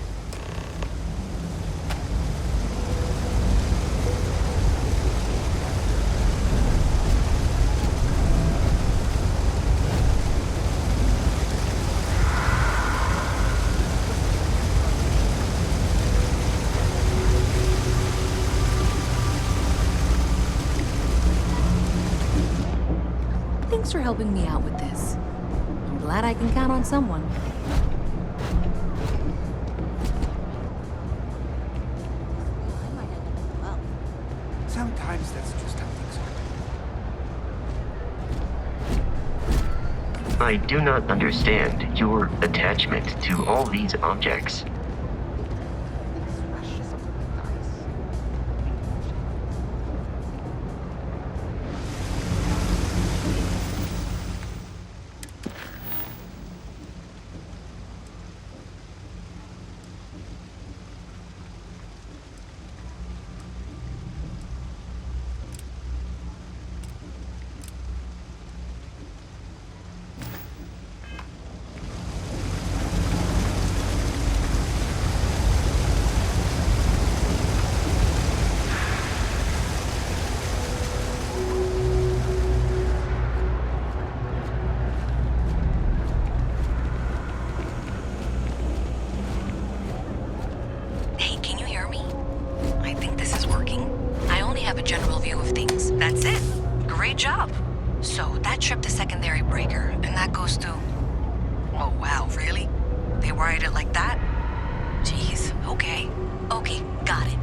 Thanks for helping me out with this. I'm glad I can count on someone. Sometimes that's just how things are. I do not understand your attachment to all these objects. write it like that? Jeez, okay. Okay, got it.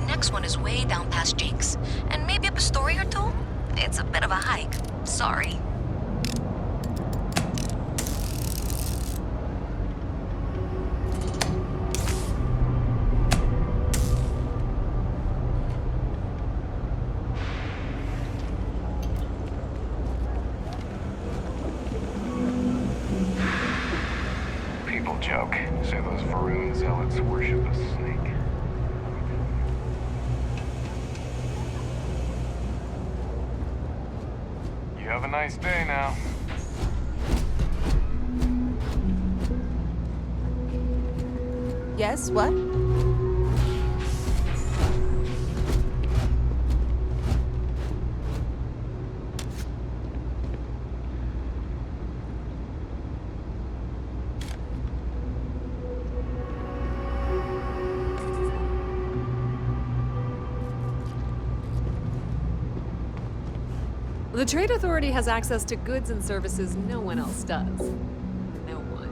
Next one is way down past Jake's. And maybe up a story or two? It's a bit of a hike. Sorry. People joke, say those Varun zealots worship a snake. You have a nice day now. Yes, what? The Trade Authority has access to goods and services no one else does. No one.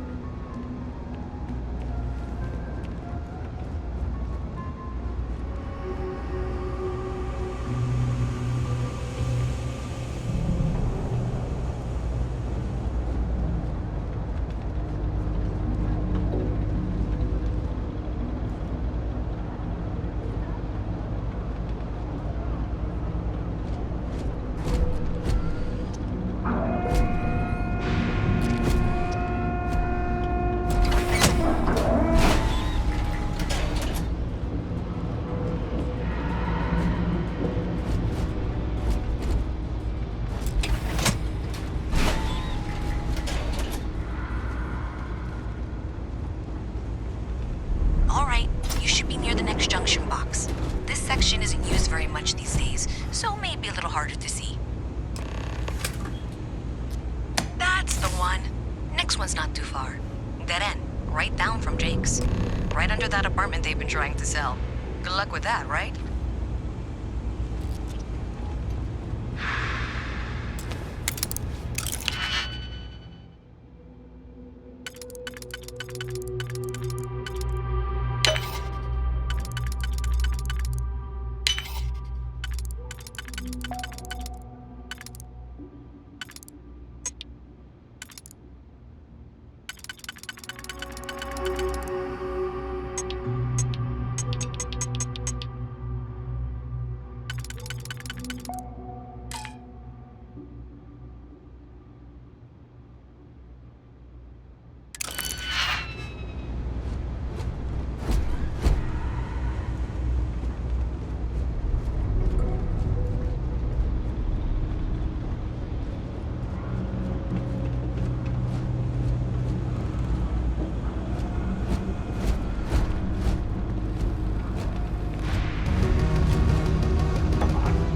Alright, you should be near the next junction box. This section isn't used very much these days, so it may be a little harder to see. That's the one. Next one's not too far. Dead end, right down from Jake's. Right under that apartment they've been trying to sell. Good luck with that, right?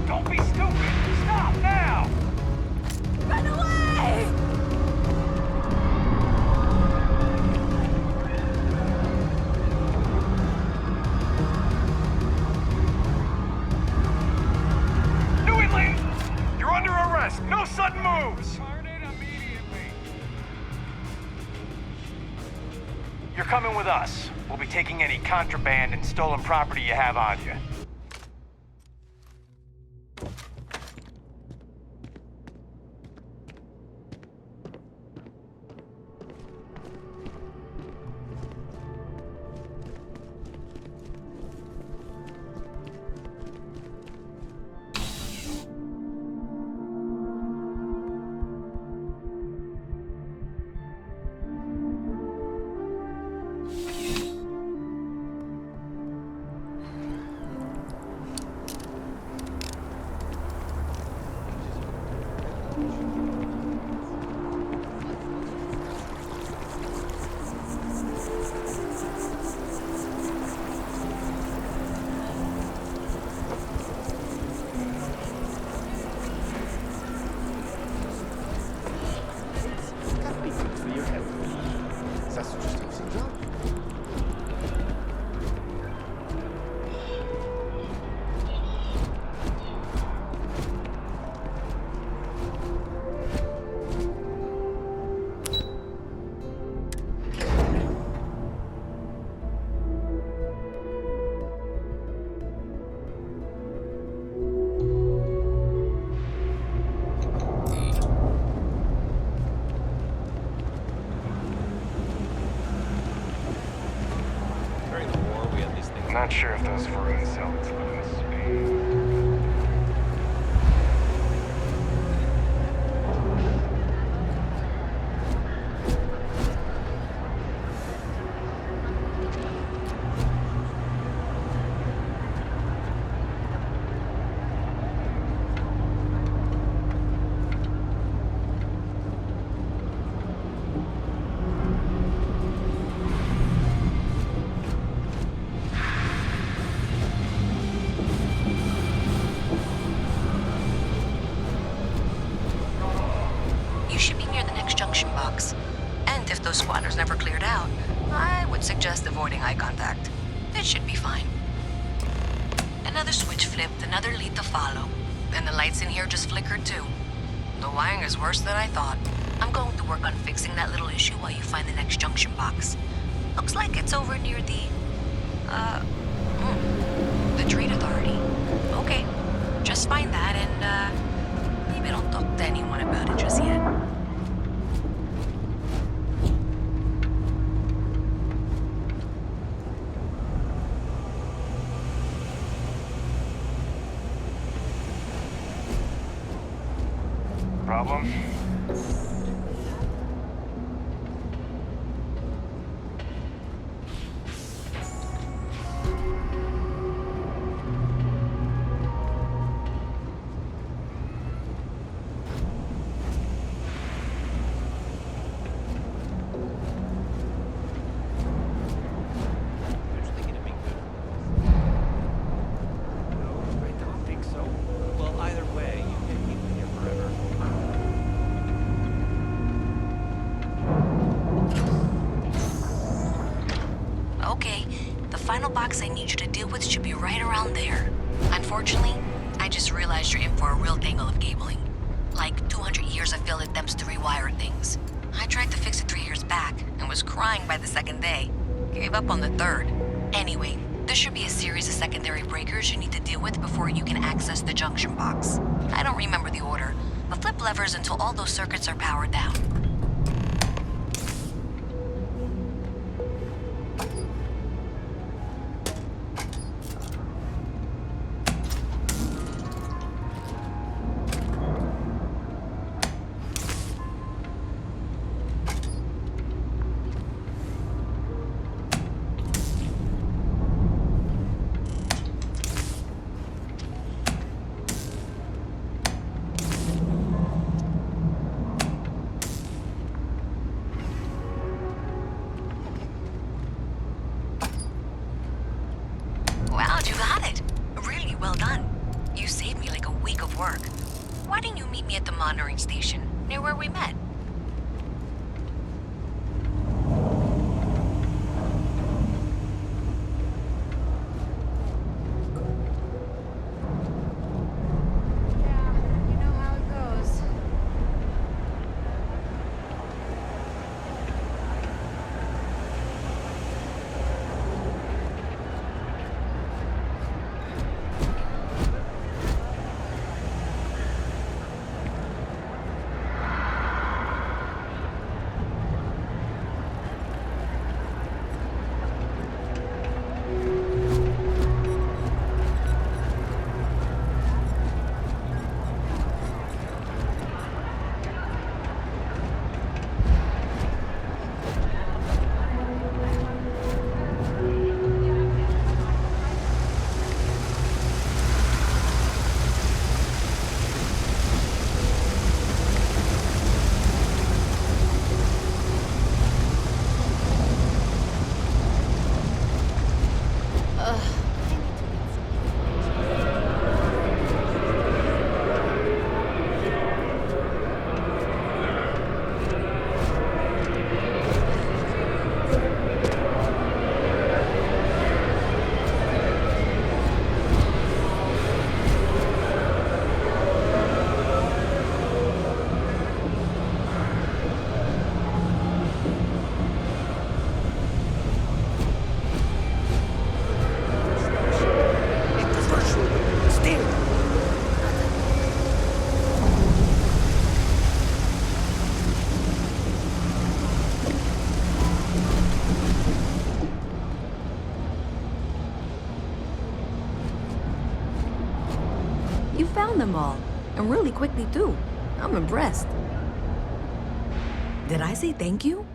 Don't be stupid! Stop now! Run away! Do it, Lee! You're under arrest! No sudden moves! Turn it immediately! You're coming with us. We'll be taking any contraband and stolen property you have on you. Not sure if those ruined cells live in space. You should be near the next junction box. And if those squatters never cleared out, I would suggest avoiding eye contact. It should be fine. Another switch flipped, another lead to follow. And the lights in here just flickered too. The wiring is worse than I thought. I'm going to work on fixing that little issue while you find the next junction box. Looks like it's over near the trade authority. Okay, just find that and, maybe don't talk to anyone about it just yet. Problem? Okay, the final box I need you to deal with should be right around there. Unfortunately, I just realized you're in for a real tangle of cabling. Like 200 years of failed attempts to rewire things. I tried to fix it 3 years back and was crying by the second day. Gave up on the third. Anyway, there should be a series of secondary breakers you need to deal with before you can access the junction box. I don't remember the order, but flip levers until all those circuits are powered down. Wow, you got it. Really well done. You saved me like a week of work. Why didn't you meet me at the monitoring station, near where we met? Yeah, you know how it goes. found them all. And really quickly, too. I'm impressed. Did I say thank you?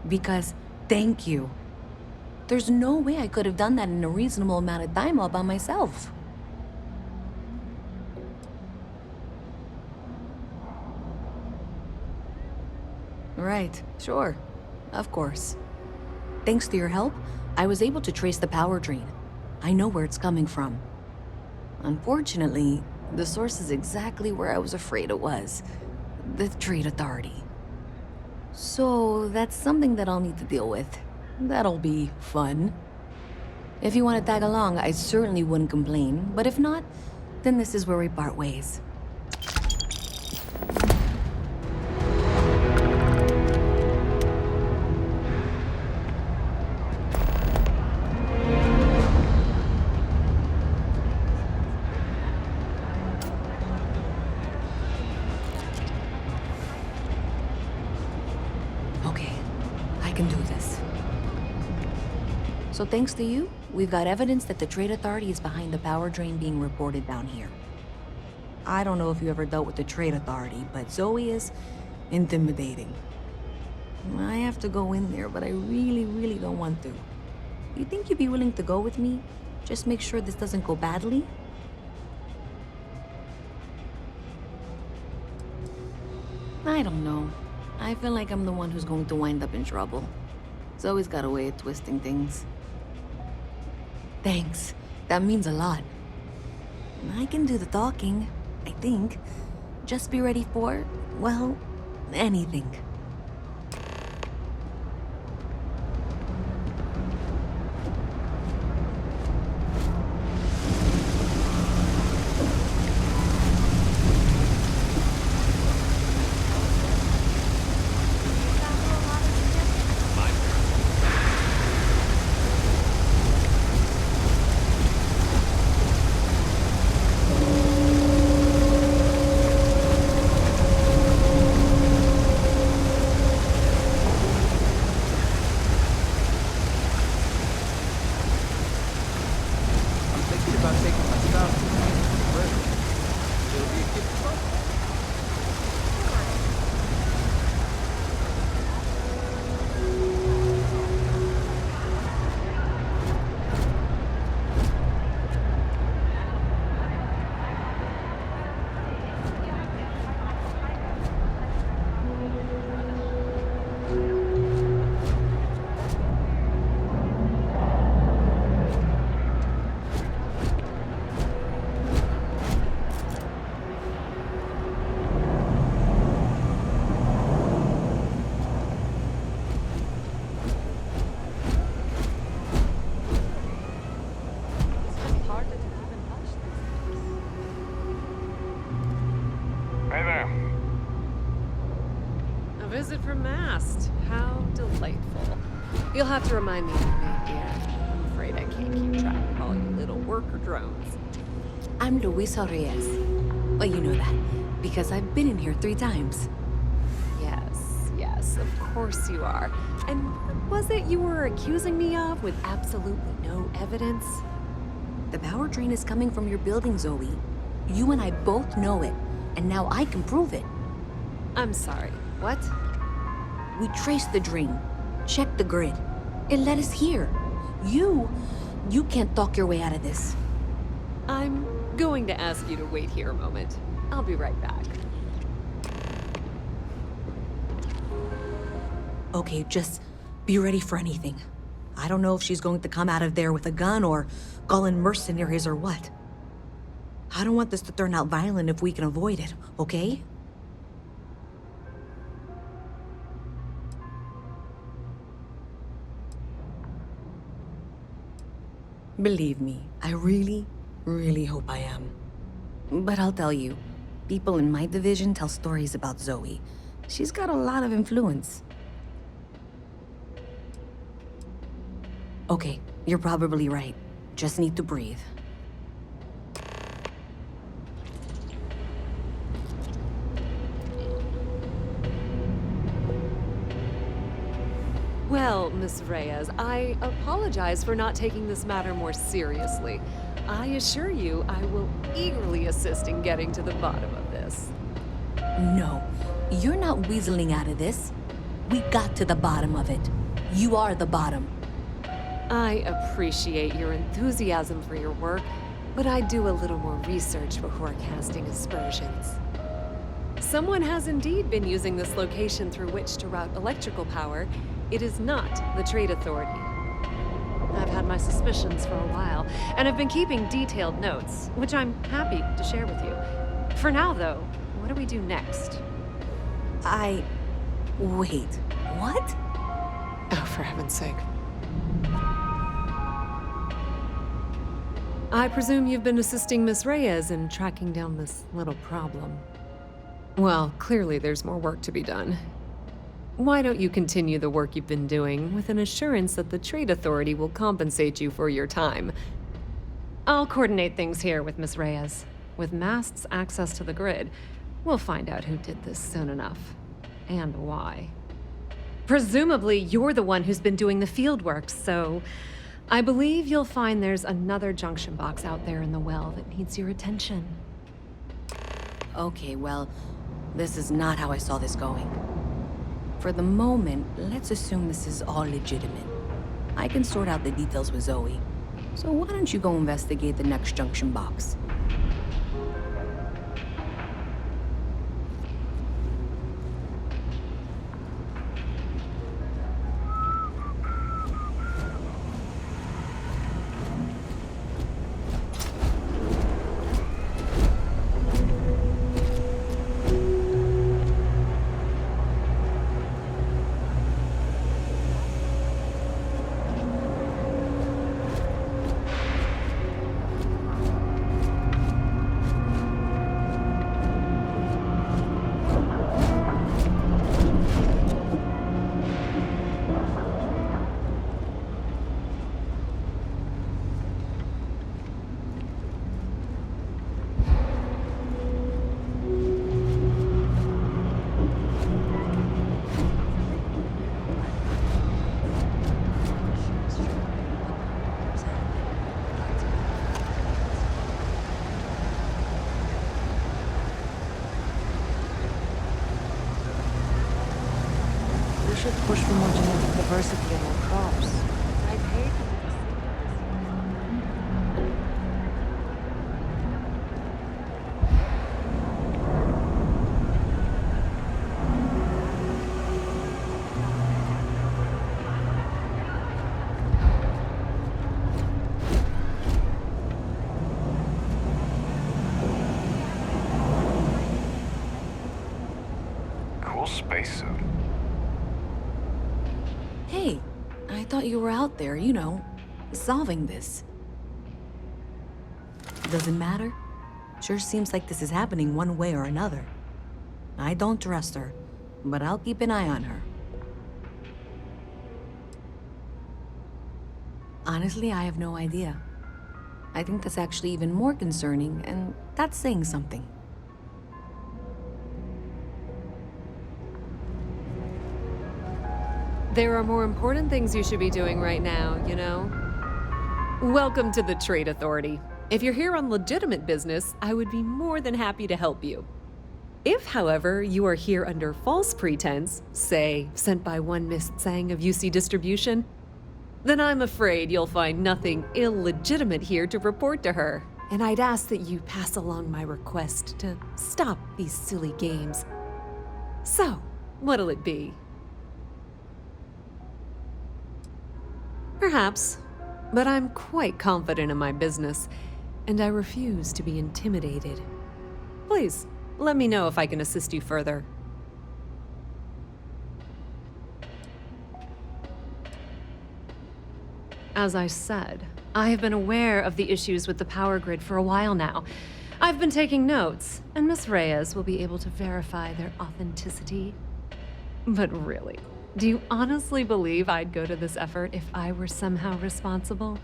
Because thank you. There's no way I could have done that in a reasonable amount of time all by myself. Right, sure. Of course. Thanks to your help, I was able to trace the power drain. I know where it's coming from. Unfortunately, the source is exactly where I was afraid it was. The Trade Authority. So, that's something that I'll need to deal with. That'll be fun. If you want to tag along, I certainly wouldn't complain. But if not, then this is where we part ways. So thanks to you, we've got evidence that the Trade Authority is behind the power drain being reported down here. I don't know if you ever dealt with the Trade Authority, but Zoe is intimidating. I have to go in there, but I really don't want to. You think you'd be willing to go with me? Just make sure this doesn't go badly? I don't know. I feel like I'm the one who's going to wind up in trouble. Zoe's got a way of twisting things. Thanks. That means a lot. I can do the talking, I think. Just be ready for, well, anything. Visit from Mast. How delightful. You'll have to remind me of your name, dear. I'm afraid I can't keep track of all you little worker drones. I'm Luisa Reyes. Well, you know that, because I've been in here 3 times. Yes, of course you are. And what was it you were accusing me of with absolutely no evidence? The power drain is coming from your building, Zoe. You and I both know it, and now I can prove it. I'm sorry, what? We traced the drain, checked the grid. It led us here. You can't talk your way out of this. I'm going to ask you to wait here a moment. I'll be right back. Okay, just be ready for anything. I don't know if she's going to come out of there with a gun or call in mercenaries or what. I don't want this to turn out violent if we can avoid it, okay? Believe me, I really hope I am. But I'll tell you, people in my division tell stories about Zoe. She's got a lot of influence. Okay, you're probably right. Just need to breathe. Well, Miss Reyes, I apologize for not taking this matter more seriously. I assure you I will eagerly assist in getting to the bottom of this. No, you're not weaseling out of this. We got to the bottom of it. You are the bottom. I appreciate your enthusiasm for your work, but I do a little more research before casting aspersions. Someone has indeed been using this location through which to route electrical power. It is not the Trade Authority. I've had my suspicions for a while, and have been keeping detailed notes, which I'm happy to share with you. For now, though, what do we do next? Wait, what? Oh, for heaven's sake. I presume you've been assisting Miss Reyes in tracking down this little problem. Well, clearly there's more work to be done. Why don't you continue the work you've been doing with an assurance that the Trade Authority will compensate you for your time? I'll coordinate things here with Miss Reyes. With Mast's access to the grid, we'll find out who did this soon enough. And why. Presumably, you're the one who's been doing the field work, so I believe you'll find there's another junction box out there in the well that needs your attention. Okay, well, this is not how I saw this going. For the moment, let's assume this is all legitimate. I can sort out the details with Zoe. So why don't you go investigate the next junction box? Push for more genetic diversity in our crops. I'd hate Cool spacesuit. Hey, I thought you were out there, you know, solving this. Doesn't matter. Sure seems like this is happening one way or another. I don't trust her, but I'll keep an eye on her. Honestly, I have no idea. I think that's actually even more concerning, and that's saying something. There are more important things you should be doing right now, you know? Welcome to the Trade Authority. If you're here on legitimate business, I would be more than happy to help you. If, however, you are here under false pretense, say, sent by one Miss Tsang of UC Distribution, then I'm afraid you'll find nothing illegitimate here to report to her, and I'd ask that you pass along my request to stop these silly games. So, what'll it be? Perhaps, but I'm quite confident in my business, and I refuse to be intimidated. Please, let me know if I can assist you further. As I said, I have been aware of the issues with the power grid for a while now. I've been taking notes, and Miss Reyes will be able to verify their authenticity. But really, do you honestly believe I'd go to this effort if I were somehow responsible?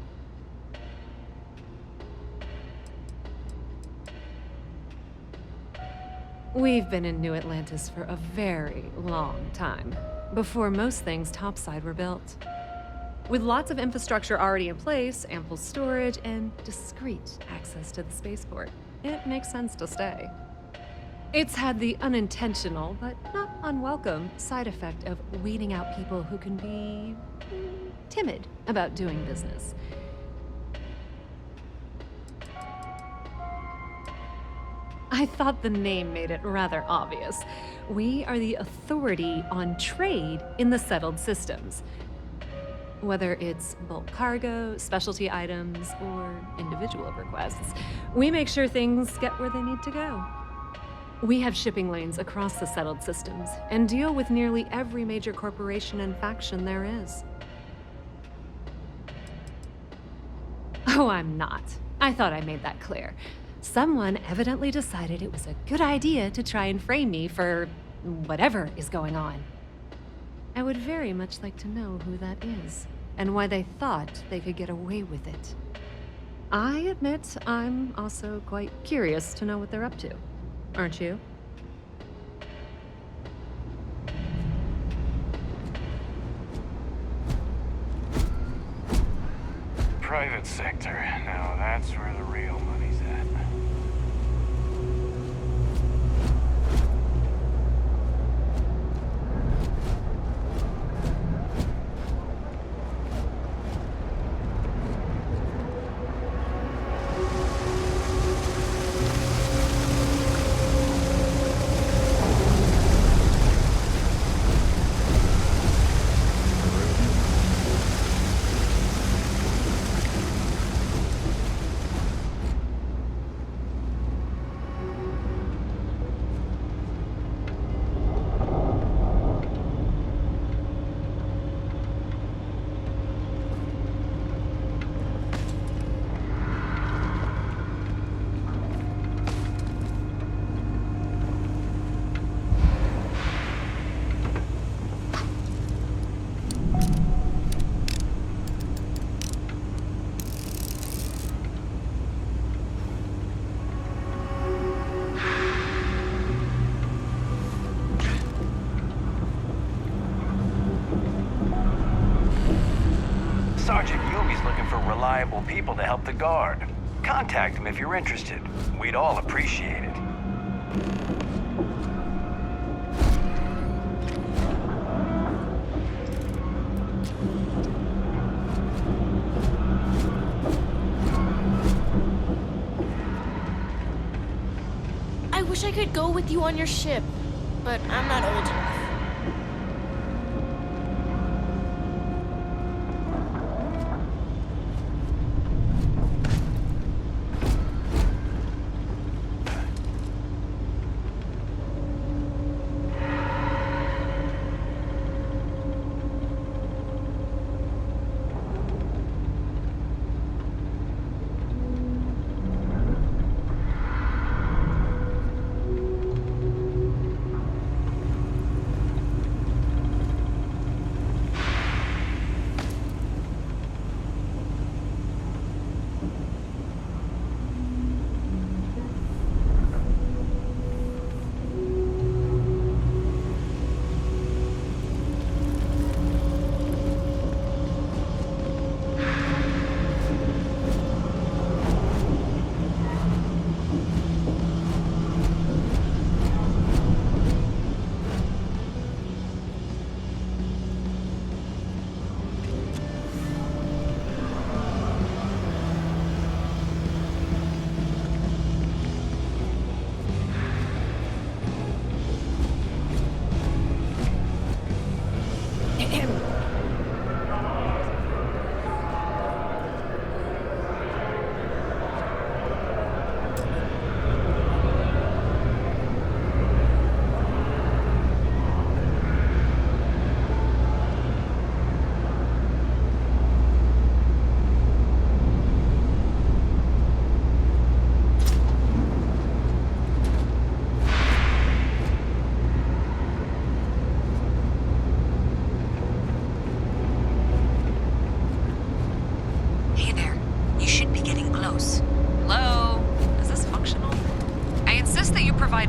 We've been in New Atlantis for a very long time, before most things topside were built. With lots of infrastructure already in place, ample storage, and discreet access to the spaceport, it makes sense to stay. It's had the unintentional, but not unwelcome, side effect of weeding out people who can be timid about doing business. I thought the name made it rather obvious. We are the authority on trade in the settled systems. Whether it's bulk cargo, specialty items, or individual requests, we make sure things get where they need to go. We have shipping lanes across the settled systems and deal with nearly every major corporation and faction there is. Oh, I'm not. I thought I made that clear. Someone evidently decided it was a good idea to try and frame me for whatever is going on. I would very much like to know who that is, and why they thought they could get away with it. I admit I'm also quite curious to know what they're up to. Aren't you? Private sector. Now that's where the real money's at. Sergeant Yumi's looking for reliable people to help the guard. Contact him if you're interested. We'd all appreciate it. I wish I could go with you on your ship, but I'm not old enough.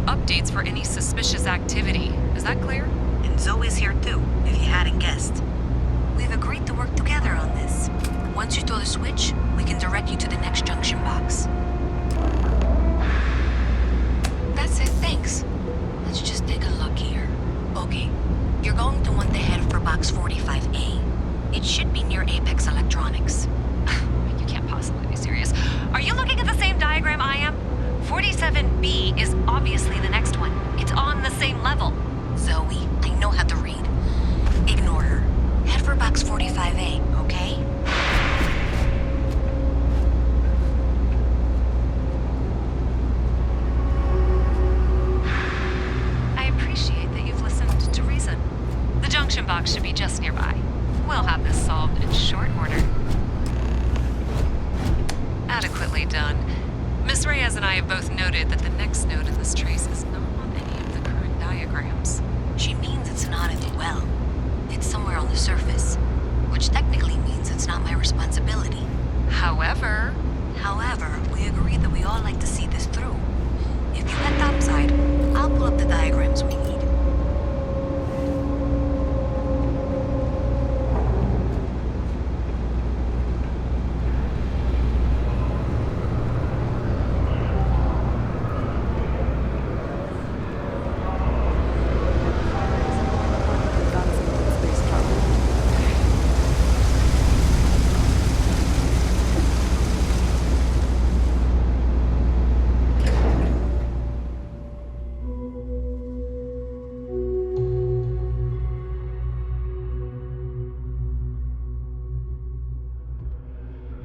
updates for any suspicious activity. Is that clear? And Zoe's here too, if you hadn't guessed. We've agreed to work together on the switch, we can direct you to the next junction box. That's it, thanks. Let's just take a look here. Okay, you're going to want to head for box 45A. It should be near Apex Electronics. You can't possibly be serious. Are you looking at the same diagram I am? 47B is obviously the next one. It's on the same level. Zoe, I know how to read. Ignore her. Head for box 45A, okay? I appreciate that you've listened to reason. The junction box should be just nearby. We'll have this solved in short order. Adequately done. Miss Reyes and I have both noted that the next node in this trace is not on any of the current diagrams. She means it's not in the well. It's somewhere on the surface, which technically means it's not my responsibility. However, we agreed that we all like to see this through. If you head topside, I'll pull up the diagrams we need.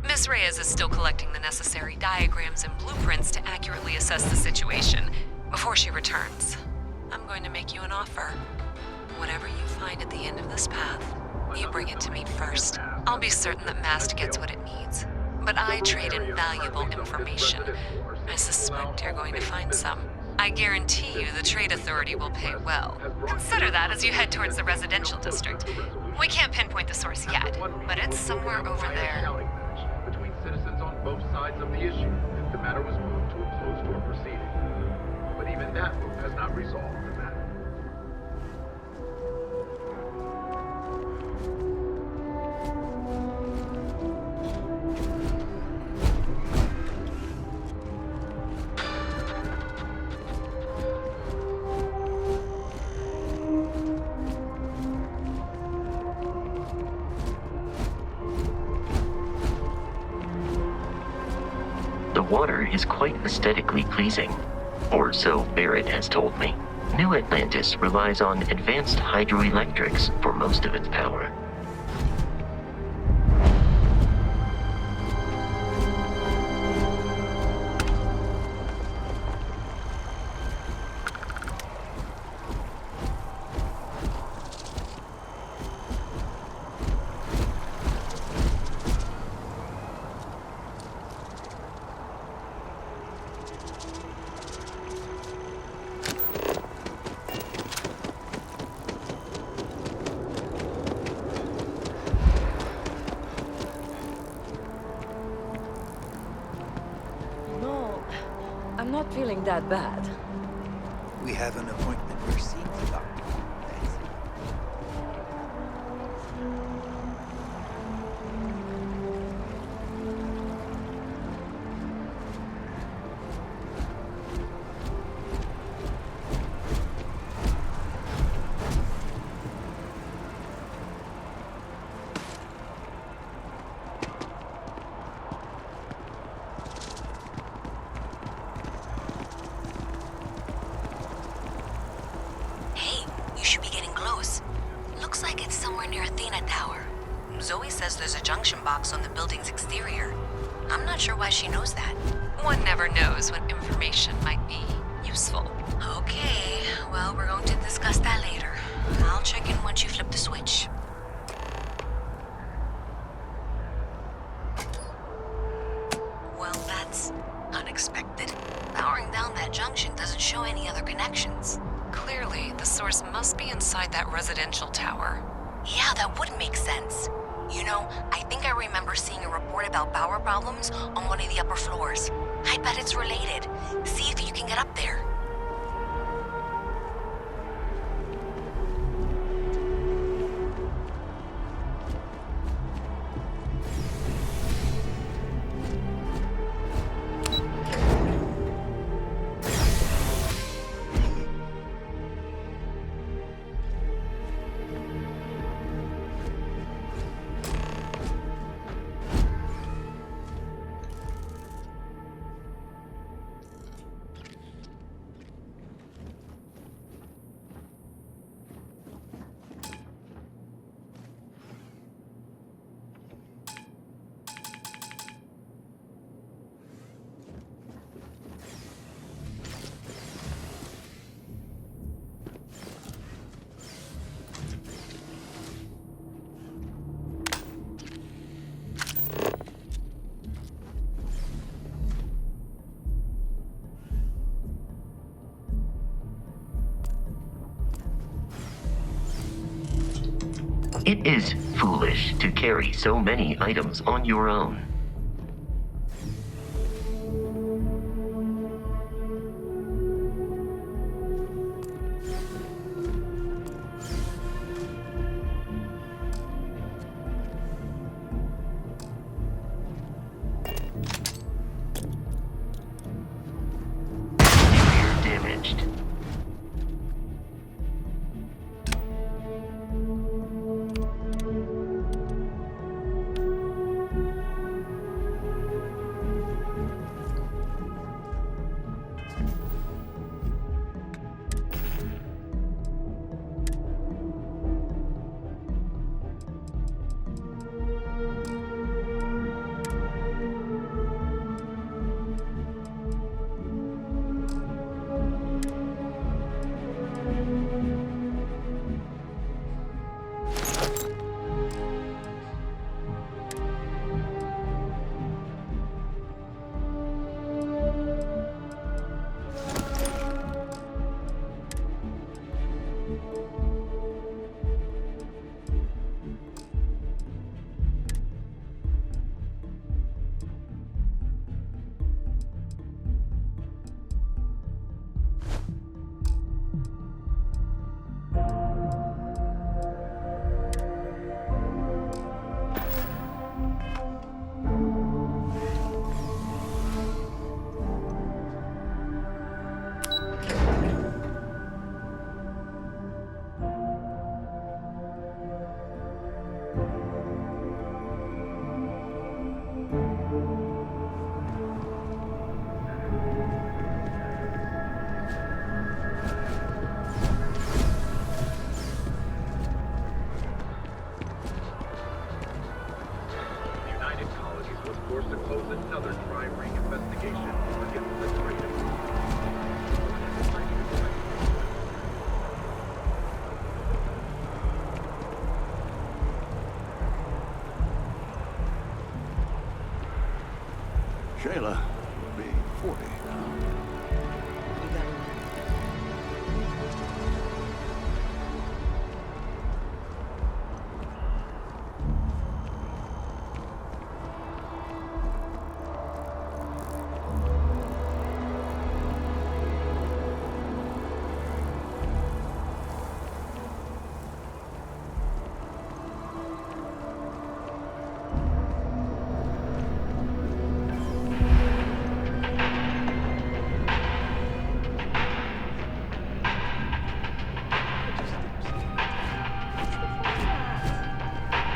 Miss Reyes is still collecting the necessary diagrams and blueprints to accurately assess the situation before she returns. I'm going to make you an offer. Whatever you find at the end of this path, you bring it to me first. I'll be certain that Mast gets what it needs, but I trade in valuable information. I suspect you're going to find some. I guarantee you the Trade Authority will pay well. Consider that as you head towards the residential district. We can't pinpoint the source yet, but it's somewhere over there. Between citizens on both sides of the issue, the matter was moved to a closed-door proceeding. But even that move has not resolved the matter. The water is quite aesthetically pleasing, or so Barrett has told me. New Atlantis relies on advanced hydroelectrics for most of its power. I'm not feeling that bad. We have an appointment received, Doctor. Zoe says there's a junction box on the building's exterior. I'm not sure why she knows that. One never knows when information might be useful. Okay, well, we're going to discuss that later. I'll check in once you flip the switch. Well, that's unexpected. Powering down that junction doesn't show any other connections. Clearly, the source must be inside that residential tower. Yeah, that would make sense. You know, I think I remember seeing a report about power problems on one of the upper floors. I bet it's related. See if you can get up there. It is foolish to carry so many items on your own. Damaged. Shayla will be 40 now.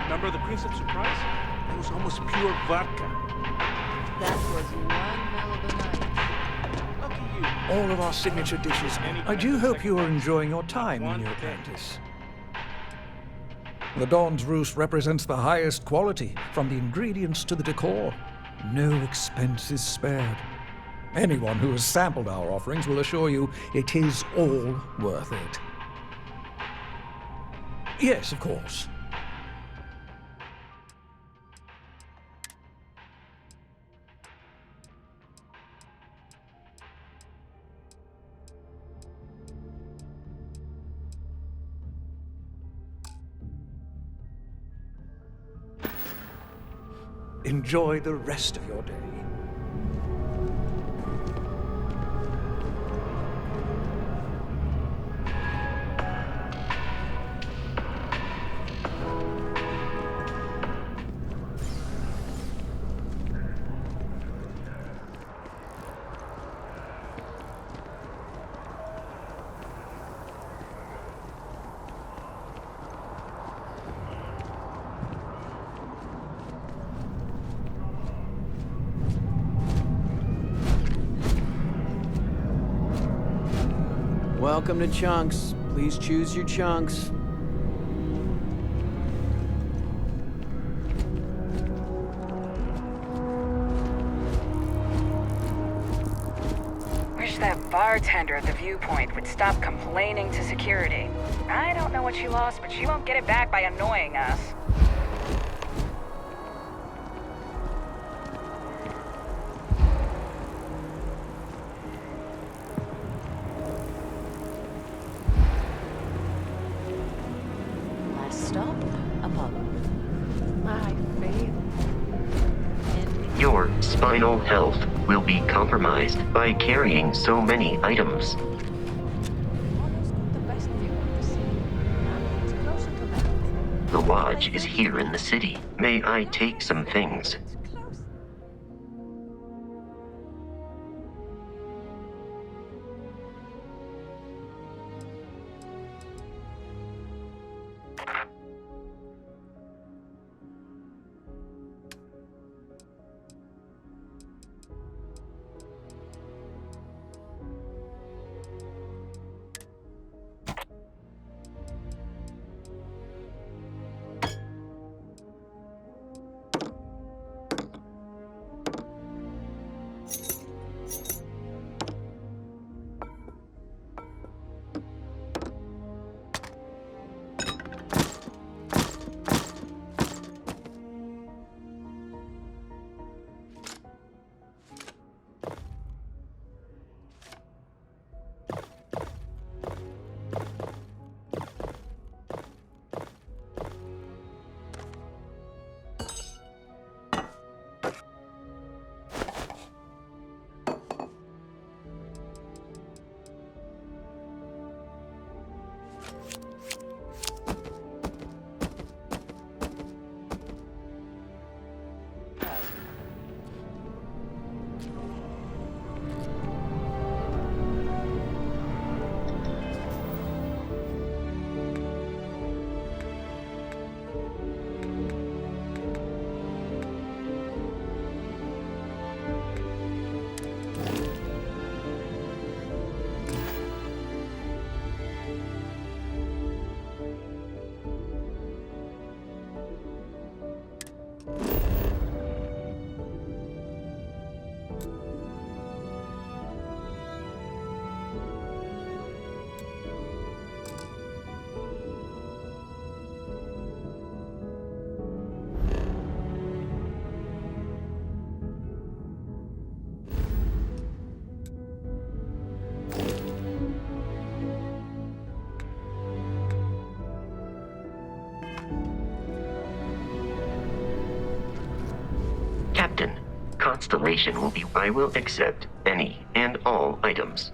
Remember the Crimson Surprise? It was almost pure vodka. That was one hell of a night. Lucky you. All of our signature dishes. I do hope you are enjoying your time in your practice. The Dawn's Roost represents the highest quality, from the ingredients to the decor. No expense is spared. Anyone who has sampled our offerings will assure you it is all worth it. Yes, of course. Enjoy the rest of your day. Welcome to Chunks. Please choose your chunks. Wish that bartender at the viewpoint would stop complaining to security. I don't know what she lost, but she won't get it back by annoying us. Last stop, a Your spinal health will be compromised by carrying so many items. The lodge is here in the city. May I take some things? Captain, Constellation will be... I will accept any and all items.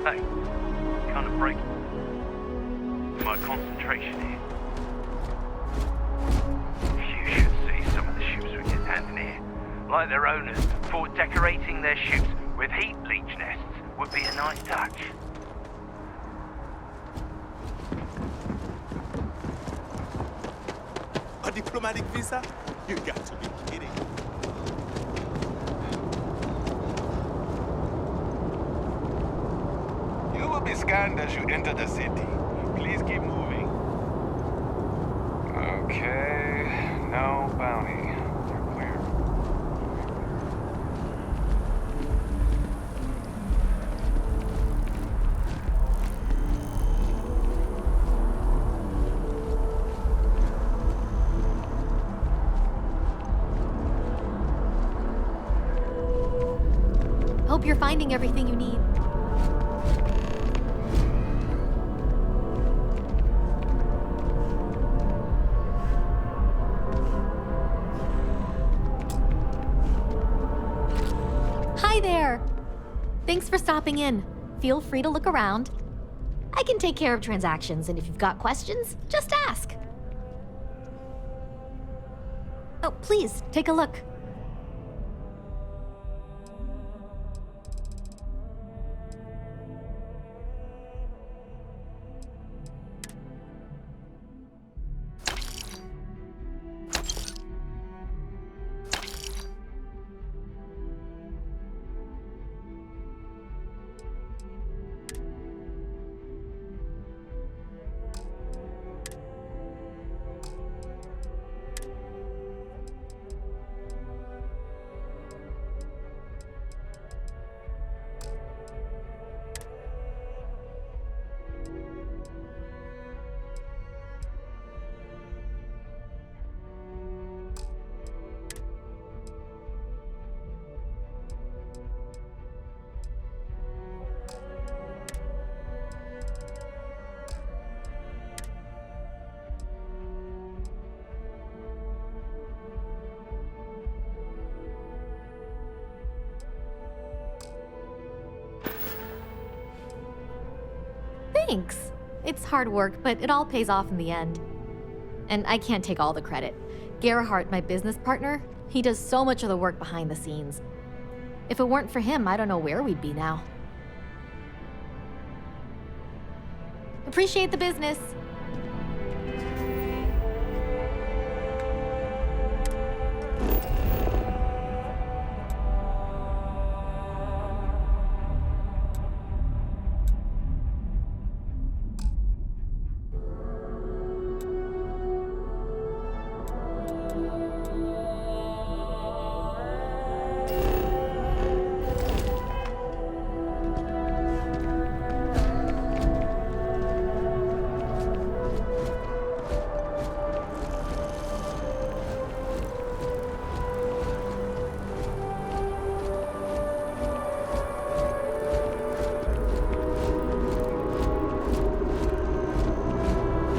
Hey, kind of breaking my concentration here. You should see some of the ships we get handing here. Like their owners thought decorating their ships with heat leech nests would be a nice touch. A diplomatic visa? You got to be kidding. You will be scanned as you enter the city. Please keep moving. Okay, no bounty. You're clear. Hope you're finding everything you need. Hi there! Thanks for stopping in. Feel free to look around. I can take care of transactions, and if you've got questions, just ask. Oh, please, take a look. Thanks. It's hard work, but it all pays off in the end. And I can't take all the credit. Gerhardt, my business partner, he does so much of the work behind the scenes. If it weren't for him, I don't know where we'd be now. Appreciate the business.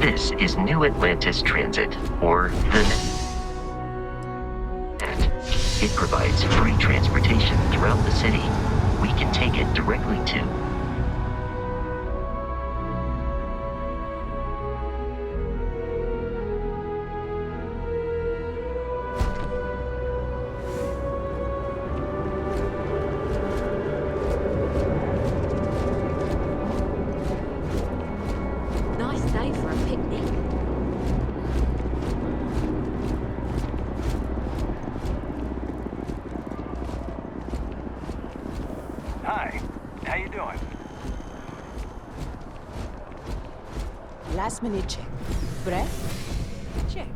This is New Atlantis Transit, or the NET. It provides free transportation throughout the city. We can take it directly to Hi, how you doing? Last minute check. Breath? Check.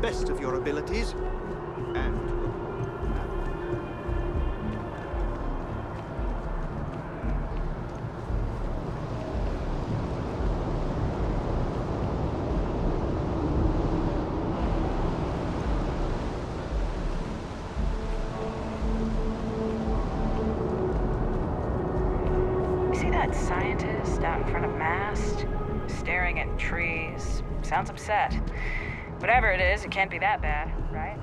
best of your abilities, and that scientist out in front of mast, staring at trees. Sounds upset. Whatever it is, it can't be that bad, right?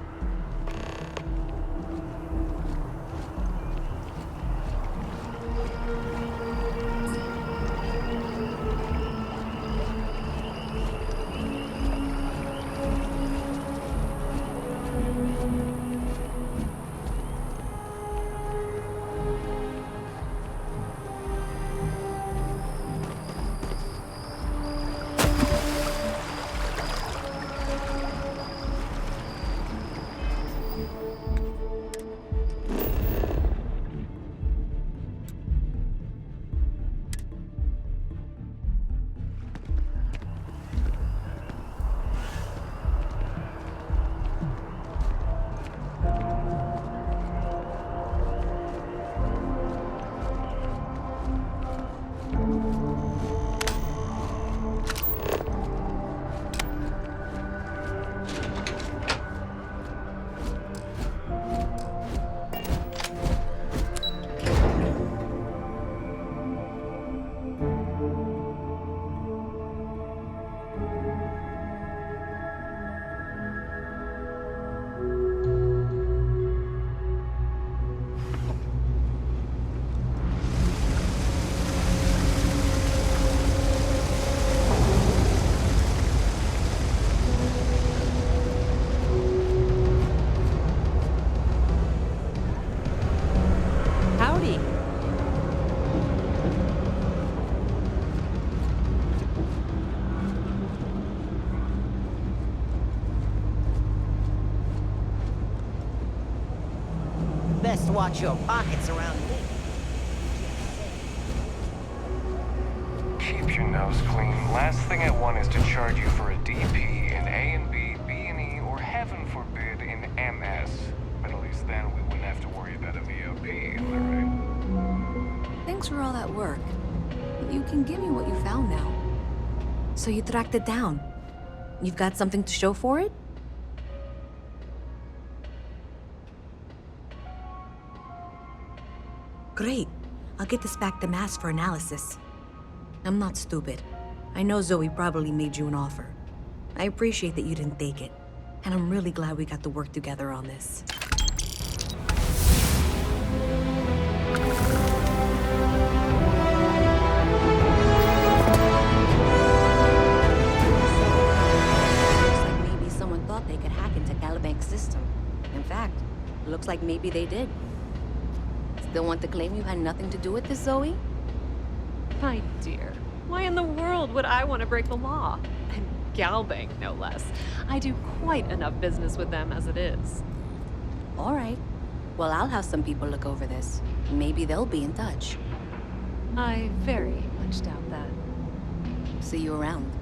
Best watch your pockets around me. Keep your nose clean. Last thing I want is to charge you for a DP in A and B, B and E, or heaven forbid in MS. But at least then we wouldn't have to worry about a VOP, alright? Thanks for all that work. You can give me what you found now. So you tracked it down. You've got something to show for it? Great. I'll get this back to Mass for analysis. I'm not stupid. I know Zoe probably made you an offer. I appreciate that you didn't take it. And I'm really glad we got to work together on this. Looks like maybe someone thought they could hack into Calibank's system. In fact, looks like maybe they did. Still want to claim you had nothing to do with this, Zoe? My dear, why in the world would I want to break the law? And Galbank, no less. I do quite enough business with them as it is. All right. Well, I'll have some people look over this. Maybe they'll be in touch. I very much doubt that. See you around.